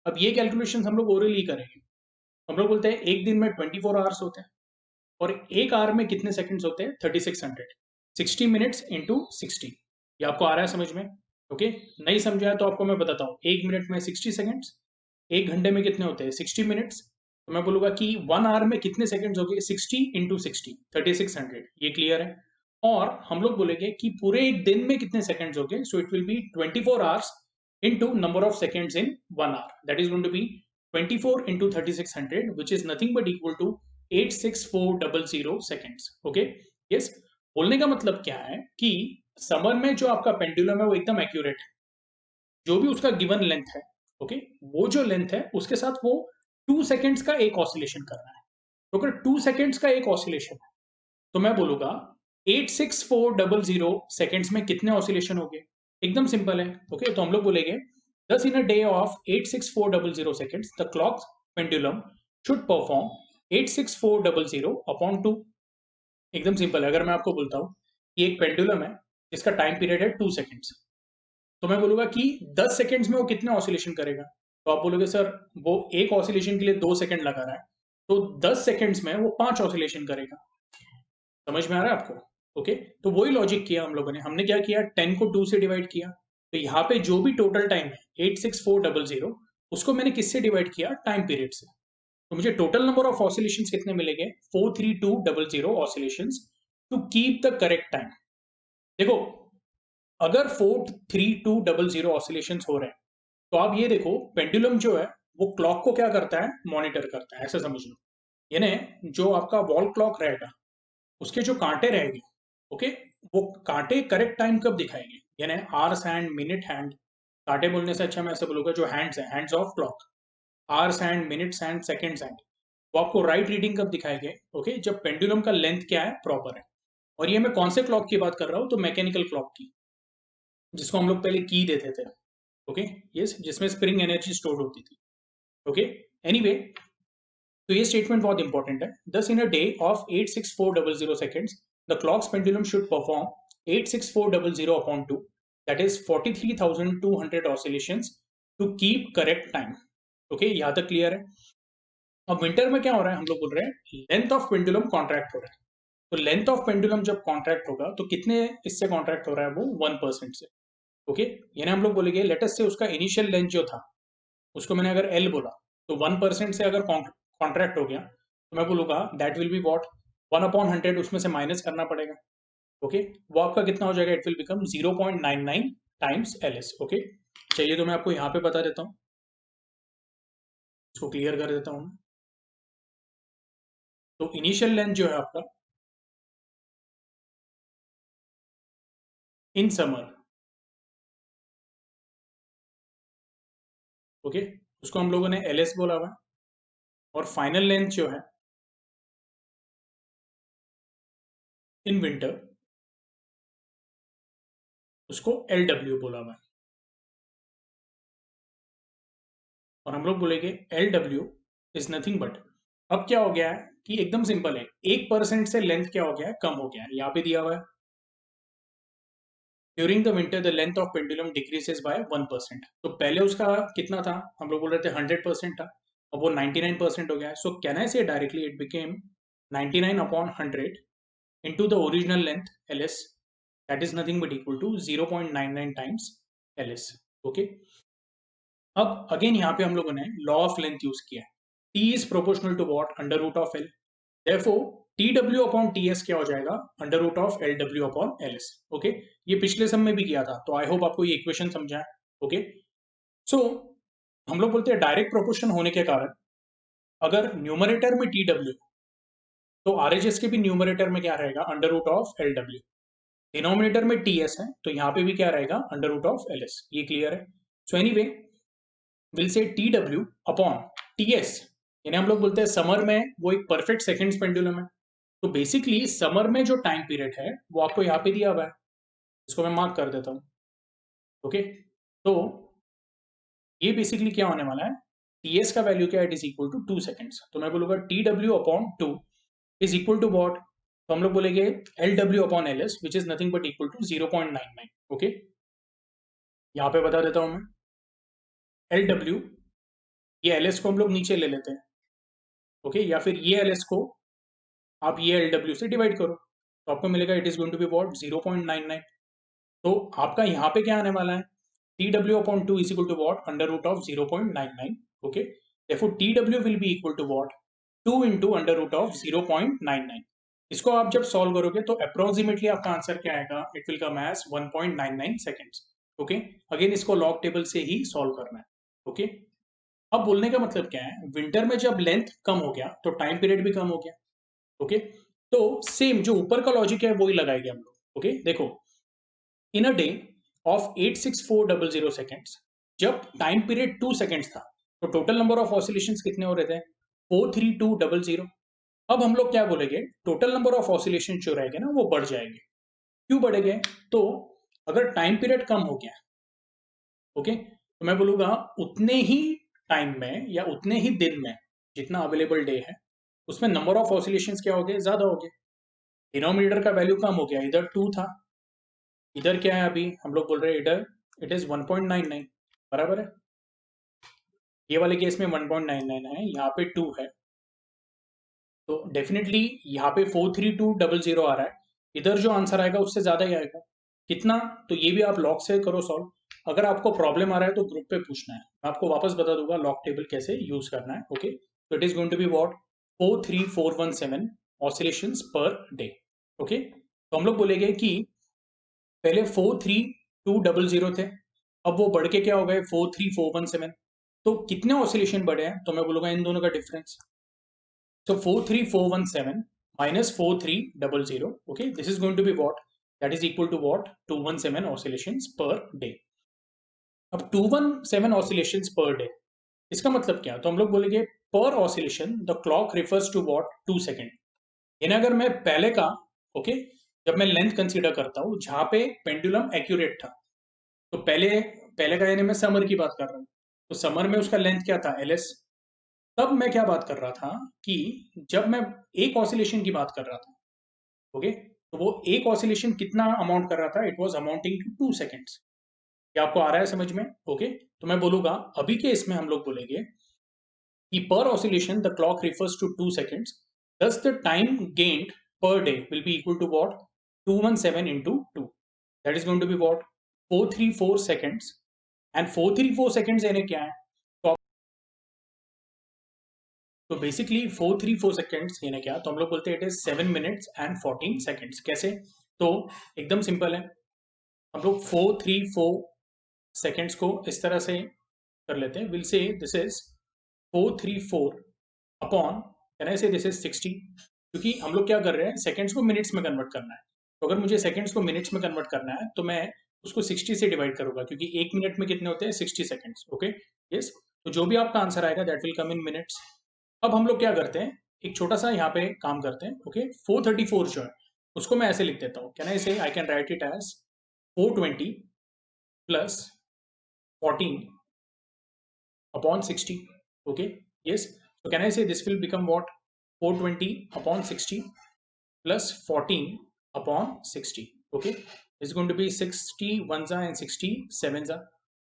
अब ये कैलकुलेशन हम लोग ओरली करेंगे. हम लोग बोलते हैं एक दिन में 24 आवर्स होते हैं और एक आवर में कितने सेकंड्स होते हैं, 3600. 60 मिनट्स इंटू 60. ये आपको आ रहा है समझ में. ओके, नहीं समझा है तो आपको मैं बताता हूँ. एक मिनट में 60 सेकंड्स, एक घंटे में कितने होते हैं, 60 मिनट्स. तो मैं बोलूंगा कि 1 आवर में कितने सेकंड्स हो गए, 60 इंटू 60, 3600. ये क्लियर है. और हम लोग बोलेंगे कि पूरे एक दिन में कितने सेकंड्स हो गए, सो it will B 24 hours into number of seconds in 1 hour. That is going to be 24 into 3600, which is nothing but equal to 86400 seconds. Okay, yes. बोलने का मतलब क्या है कि समर में जो आपका पेंडुलम है वो एकदम एक्यूरेट है. जो भी उसका गिवन लेंथ है, ओके, वो जो लेंथ है उसके साथ वो 2 सेकंड्स का एक ऑसिलेशन कर रहा है. तो अगर 2 सेकंड्स का एक ऑसिलेशन है तो मैं बोलूंगा 86400 सेकंड्स में कितने ऑसिलेशन हो गए. एकदम सिंपल है. ओके, तो हम लोग बोलेंगे thus in a day of 86400 seconds the clock pendulum should perform 86400 upon 2. एकदम सिंपल है. अगर मैं आपको बोलता हूँ कि एक पेंडुलम है जिसका टाइम पीरियड है 2 सेकंड्स, तो मैं बोलूंगा कि 10 सेकंड्स में वो कितने ऑसिलेशन करेगा. तो आप बोलोगे सर वो एक ऑसिलेशन के लिए 2 सेकंड लगा रहा है, तो 10 सेकंड्स में वो 5 ऑसिलेशन करेगा. समझ में आ रहा है आपको. ओके, तो वही लॉजिक किया हम लोगों ने. हमने क्या किया, 10 को 2 से डिवाइड किया. तो यहाँ पे जो भी टोटल टाइम है 86400, उसको मैंने किससे डिवाइड किया, टाइम पीरियड से. तो मुझे टोटल नंबर ऑफ ऑसिलेशंस कितने मिलेंगे, 43200 oscillations to keep the correct time. देखो, अगर 43200 ऑसिलेशंस हो रहे हैं तो आप ये देखो पेंडुलम जो है वो क्लॉक को क्या करता है, मॉनिटर करता है. ऐसा समझ लो. यानी जो आपका वॉल क्लॉक रहेगा उसके जो कांटे रहेंगे, ओके, वो कांटे करेक्ट टाइम कब दिखाएंगे, यानी आवर्स हैंड, मिनट हैंड. कांटे बोलने से अच्छा मैं ऐसे बोलूंगा जो हैंड्स है, hands of clock, hours hand, minutes hand, seconds hand, वो आपको राइट रीडिंग कब दिखाएंगे, ओके, जब पेंडुलम का लेंथ क्या है, प्रॉपर है. और ये मैं कौन से क्लॉक की बात कर रहा हूँ, तो मैकेनिकल क्लॉक की, जिसको हम लोग पहले की देते थे. ओके, यस, जिसमें स्प्रिंग एनर्जी स्टोर होती थी. ओके, एनीवे, तो ये स्टेटमेंट बहुत इंपॉर्टेंट है. Thus in a day of 86400 seconds the clock's pendulum should perform 86400 upon 2, that is 43200 oscillations to keep correct time. Okay, यहाँ तक क्लियर है. अब विंटर में क्या हो रहा है, हम लोग बोल रहे हैं लेंथ ऑफ पेंडुलम कॉन्ट्रैक्ट हो रहा है. तो लेंथ ऑफ पेंडुलम जब कॉन्ट्रैक्ट होगा तो कितने इससे कॉन्ट्रैक्ट हो रहा है, वो 1% से. ओके, यानी हम लोग बोलेंगे लेटेस्ट से उसका इनिशियल लेंथ जो था उसको मैंने अगर एल बोला, तो 1% से अगर कॉन्ट्रैक्ट हो गया तो मैं बोलूंगा दैट विल बी वॉट, 1/100 उसमें से माइनस करना पड़ेगा. ओके, वो आपका कितना हो जाएगा, it will become 0.99 times L S. Okay, चलिए तो मैं आपको यहाँ पे बता देता हूँ, इसको क्लियर कर देता हूँ. तो इनिशियल लेंथ जो है आपका इन समर, ओके, उसको हम लोगों ने एल एस बोला हुआ है. और फाइनल लेंथ जो है इन विंटर, उसको एल डब्ल्यू बोला हुआ है. और हम लोग बोलेंगे L W is nothing but, अब क्या हो गया है कि एकदम सिंपल है, 1% से लेंथ क्या हो गया है, कम हो गया है. यहाँ पे दिया हुआ है during the winter the length of pendulum decreases by 1%. तो पहले उसका कितना था, हम लोग बोल रहे थे 100% था, अब वो 99% हो गया है. सो कैन आई से directly it became 99/100 into the original length ls, that is nothing but equal to 0.99 times ls. Okay, अब अगेन यहाँ पे हम लोगों ने लॉ ऑफ लेंथ यूज किया है. T is proportional to what, under root of L. Therefore T W upon T S क्या हो जाएगा, under root of L W upon L S. Okay, ये पिछले सम में भी किया था, तो आई होप आपको ये इक्वेशन समझा है। ओके, सो हम लोग बोलते हैं डायरेक्ट प्रोपोर्शन होने के कारण अगर न्यूमरेटर में टी डब्ल्यू, तो आर एच एस के भी न्यूमरेटर में क्या रहेगा, under root of L W. Denominator में टी एस है, तो यहाँ पे भी क्या रहेगा, under root of L S. ये क्लियर है। So anyway will say T W upon T S, यानी हम लोग बोलते हैं समर में वो एक परफेक्ट सेकेंड्स पेंडुलम है। तो बेसिकली समर में जो टाइम पीरियड है वो आपको यहाँ पे दिया हुआ है, इसको मैं मार्क कर देता हूँ। ओके, तो ये बेसिकली क्या होने वाला है, टी एस का वैल्यू क्या है, it is equal to 2 seconds. तो मैं बोलूंगा T W upon 2 is equal to what, तो हम लोग बोलेंगे L W upon L S which is nothing but equal to 0.99। Okay, यहाँ पे बता देता हूँ मैं, एल डब्ल्यू, ये एल एस को हम लोग नीचे ले लेते हैं। ओके, या फिर ये एल एस को आप ये एल डब्ल्यू से डिवाइड करो, तो आपको मिलेगा it is going to be what 0.99। तो आपका यहाँ पे क्या आने वाला है, T W upon 2 is equal to what, under root of 0.99। Okay, therefore T W will be equal to what, 2 into under root of 0.99। इसको आप जब सॉल्व करोगे तो अप्रोक्सीमेटली आपका आंसर क्या आएगा, it will come as 1.99 seconds. Okay, again इसको लॉग टेबल से ही सॉल्व करना है। ओके, अब बोलने का मतलब क्या है, विंटर में जब लेंथ कम हो गया तो टाइम पीरियड भी कम हो गया। ओके, तो सेम जो ऊपर का लॉजिक है वही लगाएंगे हम लोग। ओके, देखो, इन अ डे ऑफ 86400 सेकेंड्स, जब टाइम पीरियड 2 सेकेंड्स था, तो टोटल नंबर ऑफ ऑसिलेशंस कितने हो रहे थे, 43200। अब हम लोग क्या बोलेंगे, टोटल नंबर ऑफ ऑसिलेशन जो रहेंगे ना वो बढ़ जाएंगे। क्यों बढ़ेंगे, तो अगर टाइम पीरियड कम हो गया, ओके, तो मैं बोलूंगा उतने ही टाइम में या उतने ही दिन में जितना अवेलेबल डे है उसमें नंबर ऑफ ऑसिलेशंस क्या हो गए, ज्यादा हो गए। डिनोमिनेटर का वैल्यू कम हो गया, इधर 2 था, इधर क्या है, अभी हम लोग बोल रहे हैं इधर इट इज 1.99, बराबर है। ये वाले केस में 1.99 है, यहाँ पे 2 है, तो डेफिनेटली यहाँ पे 43200 आ रहा है, इधर जो आंसर आएगा उससे ज्यादा ही आएगा। कितना, तो ये भी आप लॉग से करो सॉल्व। अगर आपको प्रॉब्लम आ रहा है तो ग्रुप पे पूछना है, मैं आपको वापस बता दूंगा लॉग टेबल कैसे यूज करना है। ओके, तो it is going to be what, 43417 oscillations per day. Okay, तो हम लोग बोलेंगे कि पहले 43200 थे, अब वो बढ़ के क्या हो गए 43417। तो कितने ऑसिलेशन बढ़े हैं, तो मैं बोलूंगा इन दोनों का difference. So 43417 minus 4300. Okay, this is going to be what? That is equal to what? 217 oscillations per day. अब 217 oscillations per day, इसका मतलब क्या, तो हम लोग बोलेंगे per oscillation the clock refers to what, 2 second. यानी अगर मैं पहले का, ओके, जब मैं लेंथ कंसीडर करता हूं जहां पे पेंडुलम एक्यूरेट था, तो पहले पहले का यानी मैं समर की बात कर रहा हूं, तो समर में उसका लेंथ क्या था, एल एस। तब मैं क्या बात कर रहा था कि जब मैं एक ऑसिलेशन की बात कर रहा था, ओके, तो वो एक ऑसिलेशन कितना अमाउंट कर रहा था, it was amounting to 2 seconds. क्या आपको आ रहा है समझ में? ओके, तो मैं बोलूंगा अभी के इसमें हम लोग बोलेंगे कि per oscillation the clock refers to 2 seconds, thus the time gained per day will be equal to what, 217 into 2, that is going to be what, 434 seconds। and 434 seconds यानी क्या है, तो बेसिकली 434 सेकेंड्स यानी क्या, तो हम लोग बोलते हैं it is 7 minutes and 14 seconds. कैसे, तो एकदम सिंपल है, हम लोग 434 सेकेंड्स को इस तरह से कर लेते हैं, will say this is 434 upon, can I से दिस इज 60, क्योंकि हम लोग क्या कर रहे हैं, सेकेंड्स को मिनट्स में कन्वर्ट करना है। तो अगर मुझे सेकेंड्स को मिनट्स में कन्वर्ट करना है तो मैं उसको 60 से डिवाइड करूंगा, क्योंकि एक मिनट में कितने होते हैं, 60 सेकेंड्स। ओके, यस, तो जो भी आपका आंसर आएगा that will come in minutes. अब हम लोग क्या करते हैं, एक छोटा सा यहाँ पे काम करते हैं। ओके, 434 जो है उसको मैं ऐसे लिख देता हूँ, can I say, I can write it as 420 plus 14 upon 60। Okay, yes, so can I say this will become what, 420 upon 60 plus 14 upon 60। okay, it's going to be 60 ones are and 60 sevens are।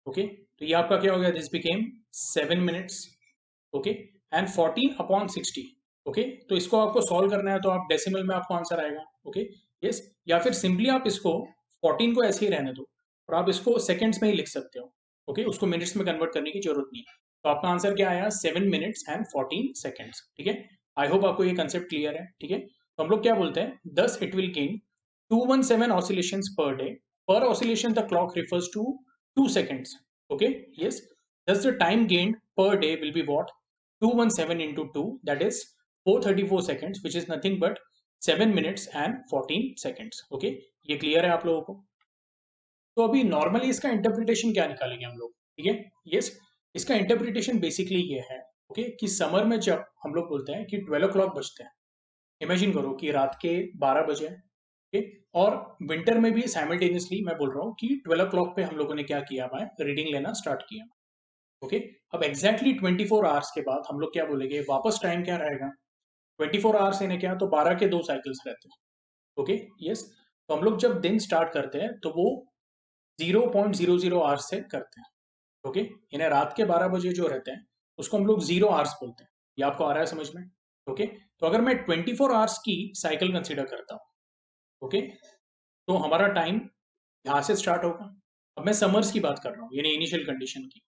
okay, तो ये आपका क्या हो गया, this became 7 minutes। okay, and 14 upon 60। okay, तो इसको आपको सॉल्व करना है तो आप डेसिमल में आपको आंसर आएगा। okay, yes, या फिर सिंपली आप इसको 14 को ऐसे ही रहने दो और आप इसको सेकेंड्स में ही लिख सकते हो। ओके, उसको मिनट्स में कन्वर्ट करने की जरूरत नहीं है। तो आपका आंसर क्या आया, 7 मिनट्स एंड 14 सेकेंड्स। ठीक है, आई होप आपको ये कंसेप्ट क्लियर है। ठीक है, तो हम लोग क्या बोलते हैं, thus it will gain 217 oscillations per day. Per oscillation the clock refers to 2 seconds. Okay, yes. Thus the time gained per day will be what? 217 into 2, that is 434 seconds, which is nothing but 7 minutes and 14 seconds. Okay, ये क्लियर है आप लोगों को? तो अभी नॉर्मली इसका इंटरप्रिटेशन क्या निकालेंगे हम लोग, ठीक है? यस, इसका इंटरप्रिटेशन बेसिकली ये है, ओके, कि समर में जब हम लोग बोलते हैं कि 12 o'clock बजते हैं, इमेजिन करो कि रात के 12 बजे हैं, ओके, और विंटर में भी साइमल्टेनियसली मैं बोल रहा हूँ कि 12 o'clock पे हम लोगों ने क्या किया है, रीडिंग लेना स्टार्ट किया, ओके। अब एग्जैक्टली 24 आवर्स के बाद हम लोग क्या बोलेंगे, वापस टाइम क्या रहेगा, 24 आवर्स यानी क्या, तो 12 के 2 साइकिल्स रहते हैं, ओके, यस। तो हम लोग जब दिन स्टार्ट करते हैं तो वो 0.00 आवर्स से करते हैं, ओके। इन्हें रात के 12 बजे जो रहते हैं उसको हम लोग 0 आवर्स बोलते हैं। ये आपको आ रहा है समझ में, ओके। तो अगर मैं 24 आवर्स की साइकिल कंसीडर करता हूँ, ओके, तो हमारा टाइम यहाँ से स्टार्ट होगा। अब मैं समर्स की बात कर रहा हूँ, यानी इनिशियल कंडीशन की,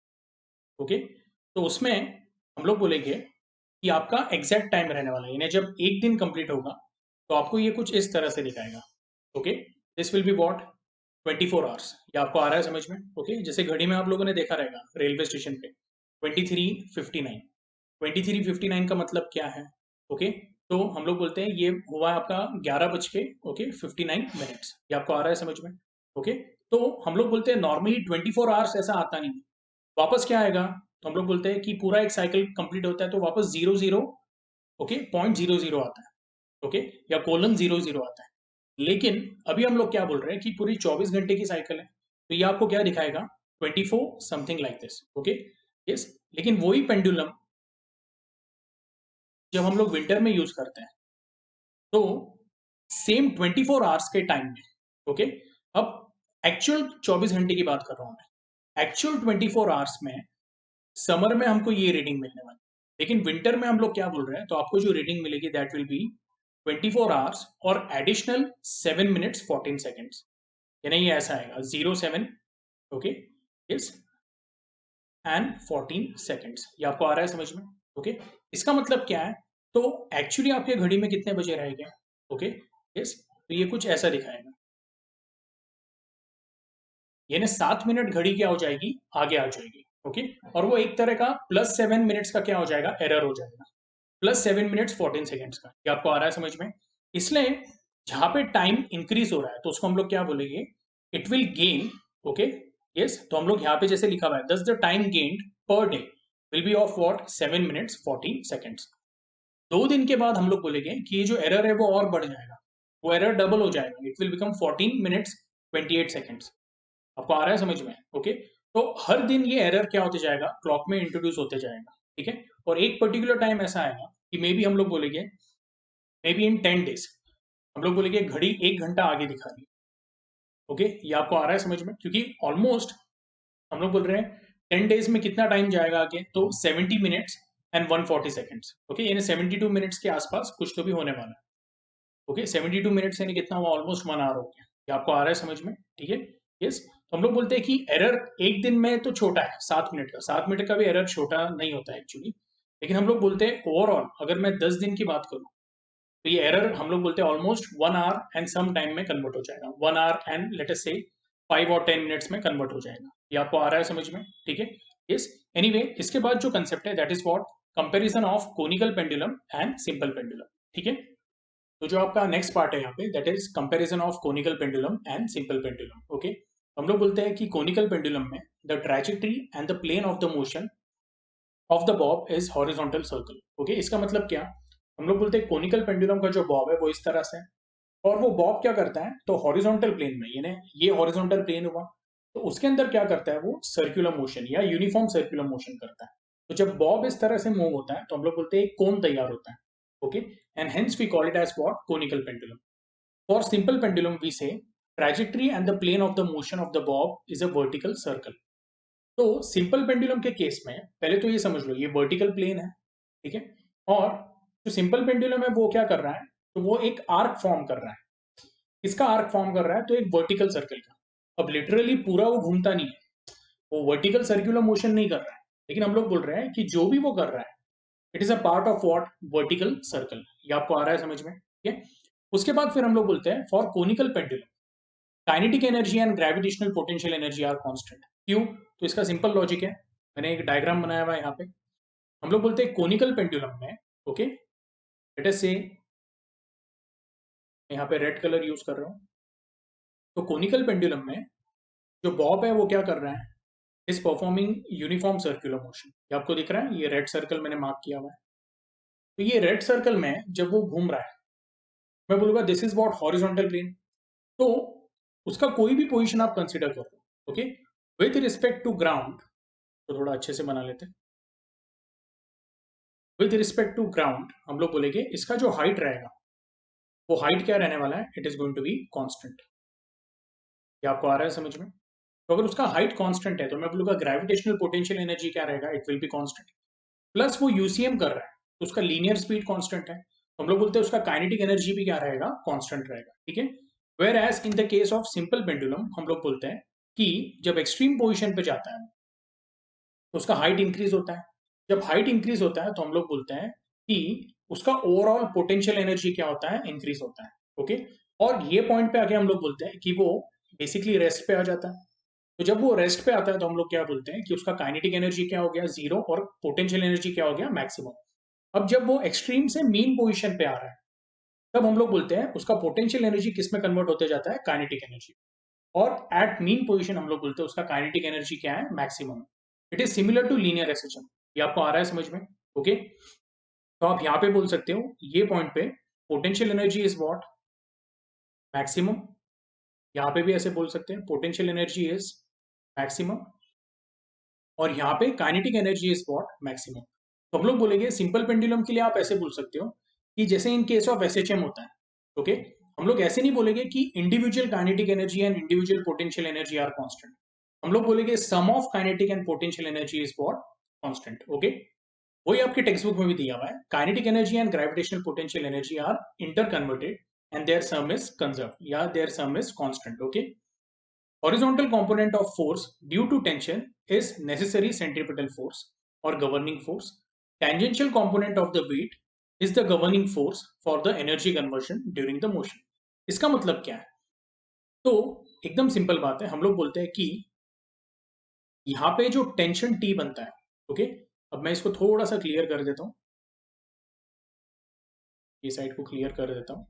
ओके। तो उसमें हम लोग बोलेंगे कि आपका एग्जैक्ट टाइम रहने वाला है, यानी जब एक दिन कंप्लीट होगा तो आपको ये कुछ इस तरह से दिखाएगा, okay. This will be what 24 hours. ये आपको आ रहा है समझ में, ओके। जैसे घड़ी में आप लोगों ने देखा रहेगा रेलवे स्टेशन पे 23:59, 23:59 का मतलब क्या है, ओके। तो हम लोग बोलते हैं ये हुआ आपका 11 बज के, ओके, 59 मिनट्स। ये आपको आ रहा है समझ में, ओके। तो हम लोग बोलते हैं नॉर्मली 24 आवर्स ऐसा आता नहीं, वापस क्या आएगा, तो हम लोग बोलते हैं कि पूरा एक साइकिल कंप्लीट होता है तो वापस 00, ओके, 0.00 आता है, ओके, या :00 आता है। लेकिन अभी हम लोग क्या बोल रहे हैं कि पूरी 24 घंटे की साइकिल है, तो ये आपको क्या दिखाएगा, 24 something like this, okay, yes. लेकिन वही पेंडुलम जब हम लोग विंटर में यूज करते हैं तो सेम 24 आवर्स के टाइम में, ओके। अब एक्चुअल 24 घंटे की बात कर रहा हूं मैं, एक्चुअल 24 आवर्स में समर में हमको ये रीडिंग मिलने वाली, लेकिन विंटर में हम लोग क्या बोल रहे हैं, तो आपको जो रीडिंग मिलेगी दैट विल बी 24 आवर्स और एडिशनल 7 मिनट्स 14 सेकेंड्स, यानी ये ऐसा आएगा 07, ओके, यस, एंड 14 सेकेंड्स। ये आपको आ रहा है समझ में, ओके। इसका मतलब क्या है, तो एक्चुअली आपके घड़ी में कितने बजे रहेंगे, ओके, यस। तो ये कुछ ऐसा दिखाएगा, यानी 7 मिनट घड़ी क्या हो जाएगी, आगे आ जाएगी, ओके। और वो एक तरह का +7 मिनट्स का क्या हो जाएगा, एरर हो जाएगा, +7 मिनट्स 14 सेकेंड्स का। ये आपको आ रहा है समझ में। इसलिए जहां पे टाइम इंक्रीज हो रहा है तो उसको हम लोग क्या बोलेंगे, it will gain, okay, yes. तो हम लोग यहाँ पे जैसे लिखा हुआ है, दस the time gained per day will be of what 7 minutes 14 seconds. 2 दिन के बाद हम लोग बोलेंगे कि ये जो एरर है वो और बढ़ जाएगा, वो एरर डबल हो जाएगा, it will become 14 minutes 28 seconds. आपको आ रहा है समझ में, ओके। तो हर दिन ये एरर क्या होते जाएगा, क्लॉक में इंट्रोड्यूस होते जाएगा, ठीक है। और एक पर्टिकुलर टाइम ऐसा आएगा कि मे बी हम लोग बोलेंगे, मे बी इन 10 डेज हम लोग बोलेंगे घड़ी 1 घंटा आगे दिखा रही है, ओके। ये आपको आ रहा है समझ में, क्योंकि ऑलमोस्ट हम लोग बोल रहे हैं 10 डेज में कितना टाइम जाएगा आगे, तो 70 मिनट्स एंड 140 सेकेंड्स, ओके, यानी 72 मिनट्स के आसपास कुछ तो भी होने वाला है, ओके। 72 मिनट्स यानी कितना हुआ, ऑलमोस्ट 1 आवर हो गया। ये आपको आ रहा है समझ में, ठीक है, यस। तो हम लोग बोलते हैं कि एरर एक दिन में तो छोटा है 7 मिनट का, 7 मिनट का भी एरर छोटा नहीं होता है एक्चुअली, लेकिन हम लोग बोलते हैं ओवरऑल अगर मैं 10 दिन की बात करूं तो ये एरर हम लोग बोलते हैं almost 1 hour and some time में कन्वर्ट हो जाएगा, 1 आवर एंड लेट अस से 5 और 10 मिनट्स में कन्वर्ट हो जाएगा। ये आपको आ रहा है समझ में, ठीक है, यस। एनीवे इसके बाद जो कंसेप्ट है that is what comparison of conical pendulum and simple pendulum, ठीक है। तो जो आपका नेक्स्ट पार्ट है यहाँ पे that is comparison of conical pendulum and simple pendulum, okay. हम लोग बोलते हैं कि कोनिकल पेंडुलम में the trajectory and the plane of the motion of the bob is horizontal circle, okay. इसका मतलब क्या, हम लोग बोलते हैं कोनिकल पेंडुलम का जो बॉब है वो इस तरह से है, और वो बॉब क्या करता है, तो हॉरिजॉन्टल प्लेन में, यानी ये हॉरिजॉन्टल प्लेन हुआ, तो उसके अंदर क्या करता है, वो सर्कुलर मोशन या यूनिफॉर्म सर्कुलर मोशन करता है। तो जब बॉब इस तरह से मूव होता है तो हम लोग बोलते हैं एक कोन तैयार होता है, okay, and hence we call it as what conical pendulum. For simple pendulum we say trajectory and the plane of the motion of the bob is a vertical circle. तो सिंपल पेंडुलम के केस में पहले तो ये समझ लो ये वर्टिकल प्लेन है, ठीक है, और जो सिंपल पेंडुलम है वो क्या कर रहा है, तो वो एक आर्क फॉर्म कर रहा है। किसका आर्क फॉर्म कर रहा है, तो एक वर्टिकल सर्कल का। अब लिटरली पूरा वो घूमता नहीं है, वो वर्टिकल सर्कुलर मोशन नहीं कर रहा है, लेकिन हम लोग बोल रहे हैं कि जो भी वो कर रहा है it is a part of what vertical circle. ये आपको आ रहा है समझ में, ठीक है। उसके बाद फिर हम लोग बोलते हैं for conical pendulum kinetic energy and gravitational potential energy are constant. क्यों? तो इसका सिंपल लॉजिक है, मैंने एक डायग्राम बनाया हुआ है यहाँ पे। हम लोग बोलते हैं कोनिकल पेंडुलम में, ओके, लेट अस से यहाँ पे रेड कलर यूज कर रहा हूँ। तो कोनिकल पेंडुलम में जो बॉब है वो क्या कर रहा है, is performing uniform circular motion. ये आपको दिख रहा है, ये रेड सर्कल मैंने मार्क किया हुआ है। तो ये रेड सर्कल में जब वो घूम रहा है, मैं बोलूंगा this is what horizontal plane. तो उसका कोई भी पोजीशन आप कंसिडर करो, okay, with respect to ground. तो थोड़ा अच्छे से बना लेते हैं। विथ रिस्पेक्ट टू ग्राउंड हम लोग बोलेंगे इसका जो हाइट रहेगा वो हाइट क्या रहने वाला है, it is going to be constant. ये आपको आ रहा है समझ में? तो अगर उसका हाइट कांस्टेंट है तो मैं बोलूंगा ग्रेविटेशनल पोटेंशियल एनर्जी क्या रहेगा, it will be constant. Plus वो यूसीएम कर रहा है तो उसका लीनियर स्पीड कांस्टेंट है, तो हम लोग बोलते हैं उसका काइनेटिक एनर्जी भी क्या रहेगा, कांस्टेंट रहेगा, ठीक है। Whereas in the case of simple pendulum हम लोग बोलते हैं कि जब एक्सट्रीम पोजिशन पे जाता है तो उसका हाइट इंक्रीज होता है। जब हाइट इंक्रीज होता है तो हम लोग बोलते हैं कि उसका ओवरऑल पोटेंशियल एनर्जी क्या होता है, इंक्रीज होता है, ओके। और ये पॉइंट पे आके हम लोग बोलते हैं कि वो बेसिकली रेस्ट पे आ जाता है। तो जब वो रेस्ट पे आता है तो हम लोग क्या बोलते हैं कि उसका काइनेटिक एनर्जी क्या हो गया, जीरो, और पोटेंशियल एनर्जी क्या हो गया, मैक्सिमम। अब जब वो एक्सट्रीम से मीन पोजीशन पे आ रहा है तब हम लोग बोलते हैं उसका पोटेंशियल एनर्जी किस में कन्वर्ट होते जाता है, काइनेटिक एनर्जी। और एट मीन पोजीशन हम लोग बोलते हैं उसका काइनेटिक एनर्जी क्या है, maximum. It is similar to linear SHM. ये आपको आ रहा है समझ में? ओके, तो आप यहाँ पे बोल सकते हो ये पॉइंट पे potential energy is what, maximum. यहाँ पे भी ऐसे बोल सकते हैं पोटेंशियल एनर्जी इज मैक्सिमम, और यहाँ पे kinetic energy is what, maximum. तो हम लोग बोलेंगे सिंपल पेंडुलम के लिए आप ऐसे बोल सकते हो कि जैसे इन केस ऑफ एसएचएम होता है, ओके, हम लोग ऐसे नहीं बोलेंगे कि individual kinetic energy and individual potential energy are constant. हम लोग बोलेंगे sum of kinetic and potential energy is what, constant, okay. वही आपके टेक्स्ट बुक में भी दिया हुआ है, kinetic energy and gravitational potential energy are interconverted and their sum is conserve या their sum is constant, okay. Horizontal component of force due to tension is necessary centripetal force or governing force. Tangential component of the weight is the governing force for the energy conversion during the motion. इसका मतलब क्या है? तो एकदम सिंपल बात है, हम लोग बोलते हैं कि यहाँ पे जो टेंशन T बनता है, ओके, अब मैं इसको थोड़ा सा क्लियर कर देता हूँ, ये साइड को क्लियर कर देता हूँ,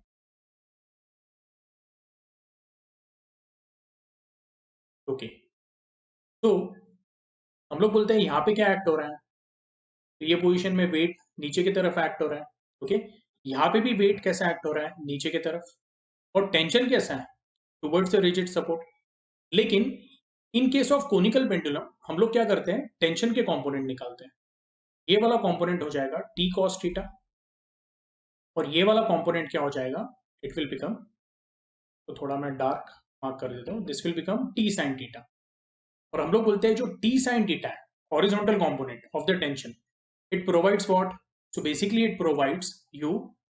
ओके। तो हम लोग बोलते हैं यहाँ पे क्या एक्ट हो रहा है, तो ये पोजीशन में वेट नीचे की तरफ एक्ट हो रहा है, ओके। यहाँ पे भी वेट कैसा एक्ट हो रहा है, नीचे की तरफ, और टेंशन कैसा है, टुवर्ड्स द रिजिड सपोर्ट। लेकिन in case of conical pendulum हम लोग क्या करते हैं, टेंशन के कंपोनेंट निकालते हैं। ये वाला कंपोनेंट हो जाएगा टी कॉस थीटा, और ये वाला कंपोनेंट क्या हो जाएगा, इट विल बिकम, तो थोड़ा मैं डार्क मार्क कर देता हूँ, this will become T sine theta. और हम लोग बोलते हैं जो टी साइन थीटा है, horizontal component of the tension, it provides what, so basically it provides you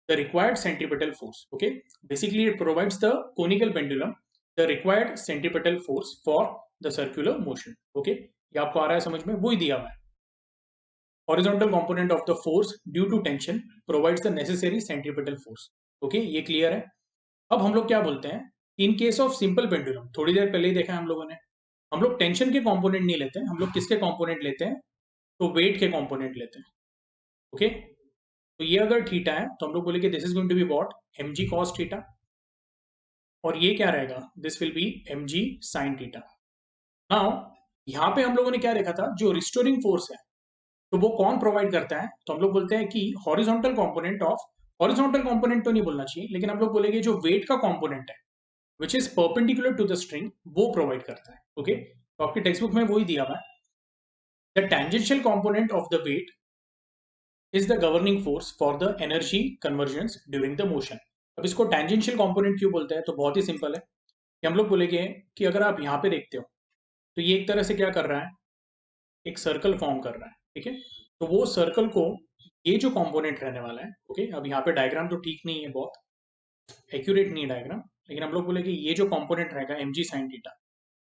the required centripetal force, okay. Basically it provides the conical pendulum the required centripetal force for the circular motion, okay। ये आपको आ रहा है समझ में? वही दिया हुआ है, horizontal component of the force due to tension provides the necessary centripetal force, okay, ये क्लियर है। अब हम लोग क्या बोलते हैं, इन केस ऑफ सिंपल पेंडुलम, थोड़ी देर पहले ही देखा है हम लोगों ने, हम लोग टेंशन के कंपोनेंट नहीं लेते हैं, हम लोग किसके कंपोनेंट लेते हैं, तो वेट के कंपोनेंट लेते हैं, ओके। तो ये अगर थीटा है तो हम लोग बोलेंगे this is going to be what, M G cos theta, और ये क्या रहेगा, this will be M G sine theta. Now यहाँ पे हम लोगों ने क्या देखा था, जो रिस्टोरिंग फोर्स है तो वो कौन प्रोवाइड करता है, तो हम लोग बोलते हैं कि horizontal component of, horizontal component तो नहीं बोलना चाहिए, लेकिन हम लोग बोलेंगे जो वेट का कंपोनेंट है which is perpendicular to the string, वो प्रोवाइड करता है, ओके। तो आपके टेक्स्ट बुक में वही दिया हुआ है, the tangential component of the weight is the governing force for the energy conversions during the motion। अब इसको tangential component क्यों बोलते हैं, तो बहुत ही सिंपल है कि हम लोग बोलेंगे कि अगर आप यहाँ पे देखते हो तो ये एक तरह से क्या कर रहा है, एक सर्कल फॉर्म कर रहा है, ठीक है। तो वो सर्कल को ये जो कंपोनेंट रहने वाला है, ओके, अब यहाँ पे डायग्राम तो ठीक नहीं है, बहुत एक्यूरेट नहीं है डायग्राम, लेकिन हम लोग बोलेंगे ये जो कंपोनेंट रहेगा एम जी साइन थीटा,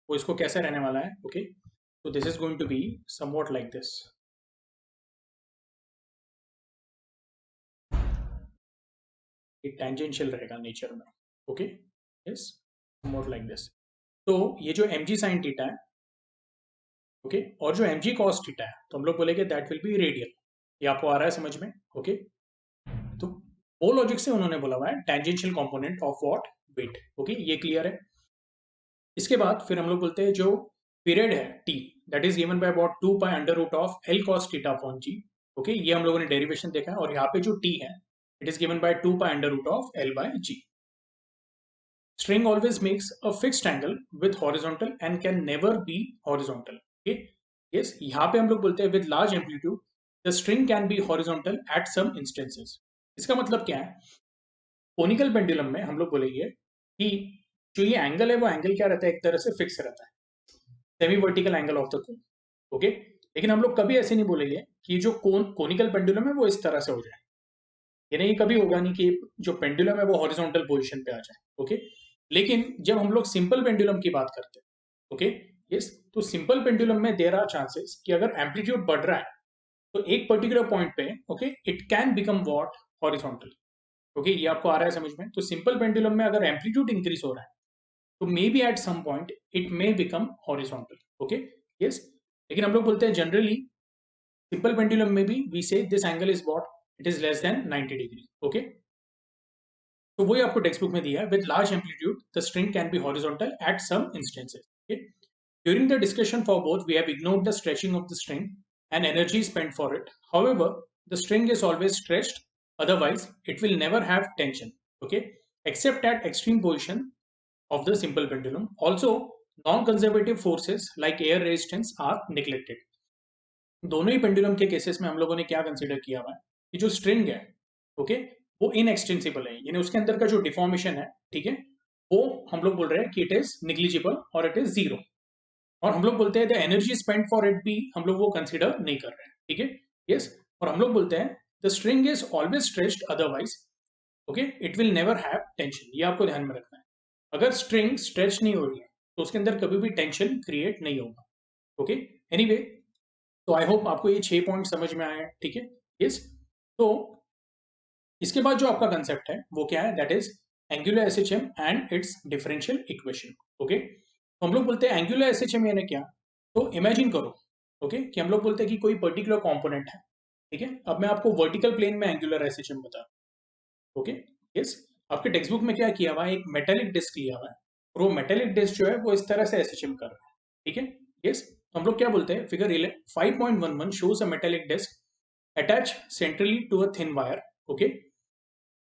वो इसको कैसे रहने वाला है, ओके। तो this is going to be somewhat like this, ये टेंजेंशियल रहेगा नेचर में, okay, yes, more like this. तो ये जो एम जी साइन थीटा है, ओके, और जो एम जी कॉस थीटा है, तो हम लोग बोलेंगे दैट विल बी रेडियल। ये आपको आ रहा है समझ में, ओके। तो वो लॉजिक से उन्होंने बोला हुआ है tangential component of what, weight, okay, ये क्लियर है। इसके बाद फिर हम लोग बोलते हैं जो पीरियड है T, that is given by about 2 pi under root of L cos theta upon G, okay, ये हम लोगों ने डेरिवेशन देखा है। और यहाँ पे जो टी है it is given by 2 pi under root of L by G. String always makes a fixed angle with horizontal and can never be horizontal. Okay? Yes, यहाँ पे हम लोग बोलते हैं with large amplitude, the string can be horizontal at some instances. इसका मतलब क्या है? कोनिकल पेंडुलम में हम लोग बोलेंगे कि जो ये एंगल है वो एंगल क्या रहता है, एक तरह से फिक्स रहता है, semi vertical angle of the cone, okay. लेकिन हम लोग कभी ऐसे नहीं बोलेंगे कि जो कोनिकल पेंडुलम है वो इस तरह से हो जाए, ये नहीं, कभी होगा नहीं कि जो पेंडुलम है वो हॉरिजॉन्टल पोजीशन पे आ जाए, ओके। लेकिन जब हम लोग सिंपल पेंडुलम की बात करते हैं, ओके, यस, तो सिंपल पेंडुलम में देयर आर चांसेस कि अगर एम्पलीट्यूड बढ़ रहा है तो एक पर्टिकुलर पॉइंट पे, okay, it can become what, horizontal, okay, ये आपको आ रहा है समझ में। तो सिंपल पेंडुलम में अगर एम्पलीट्यूड इंक्रीज हो रहा है तो maybe at some point it may become horizontal, okay, yes. लेकिन हम लोग बोलते हैं जनरली सिंपल पेंडुलम में भी we say this angle is what, it is less than 90 degree, okay. तो वही आपको टेक्स्ट बुक में दिया है, with large amplitude the string can be horizontal at some instances, okay. During the discussion for both we have ignored the stretching of the string and energy spent for it, however the string is always stretched, otherwise it will never have tension, okay, except at extreme position of the simple pendulum. Also non-conservative forces like air resistance are neglected. दोनों ही पेंडुलम के केसेस में हम लोगों ने क्या कंसीडर किया हुआ है कि जो स्ट्रिंग है, ओके, वो इनएक्सटेंसिबल है, यानी उसके अंदर का जो डिफॉर्मेशन है, ठीक है, वो हम लोग बोल रहे हैं कि इट इज निग्लिजिबल और इट इज जीरो। और हम लोग बोलते हैं the energy spend for it भी हम लोग वो कंसीडर नहीं कर रहे हैं, ठीक है, यस। और हम लोग बोलते हैं the string is always stretched, otherwise, okay, it will never have tension. ये आपको ध्यान में रखना है, अगर स्ट्रिंग स्ट्रेच नहीं हो रही है तो उसके अंदर कभी भी टेंशन क्रिएट नहीं होगा, ओके। एनीवे, तो आई होप आपको ये 6 पॉइंट समझ में आया है, ठीक है, यस। तो इसके बाद जो आपका कंसेप्ट है वो क्या है, that is angular SHM and it's differential equation, okay. तो हम लोग बोलते हैं एंगुलर एसएचएम यानी क्या, तो इमेजिन करो, ओके, कि हम लोग बोलते हैं कि कोई पर्टिकुलर कंपोनेंट है, ठीक है। अब मैं आपको वर्टिकल प्लेन में एंगुलर एसएचएम बता, ओके, यस। आपके टेक्स्ट बुक में क्या किया हुआ है, एक मेटेलिक डिस्क लिया हुआ है और वो मेटेलिक डिस्क जो है वो इस तरह से एसएचएम कर रहा है, ठीक है, यस। तो हम लोग क्या बोलते हैं, figure 5.11 shows a metallic disc attached centrally to a thin wire, okay,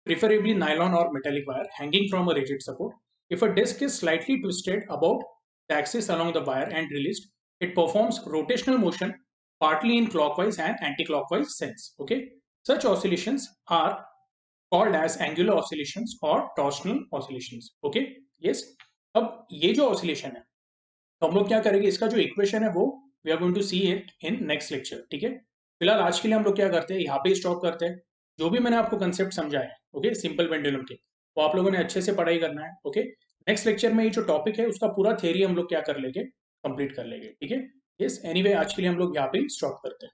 preferably nylon or metallic wire, hanging from a rigid support. If a disc is slightly twisted about the axis along the wire and released, it performs rotational motion partly in clockwise and anti-clockwise sense. Okay, such oscillations are called as angular oscillations or torsional oscillations. Okay, yes. अब ये जो oscillation है तो हम लोग क्या करेंगे, इसका जो इक्वेशन है वो we are going to see it in next lecture, ठीक है। फिलहाल आज के लिए हम लोग क्या करते हैं, यहाँ पे स्टॉप करते हैं। जो भी मैंने आपको कंसेप्ट समझाया है, ओके, सिंपल पेंडुलम के, वो आप लोगों ने अच्छे से पढ़ाई करना है, ओके। नेक्स्ट लेक्चर में ये जो टॉपिक है उसका पूरा थ्योरी हम लोग क्या कर लेंगे, कंप्लीट कर लेंगे, ठीक है, यस। एनीवे, आज के लिए हम लोग यहाँ पे स्टॉप करते हैं।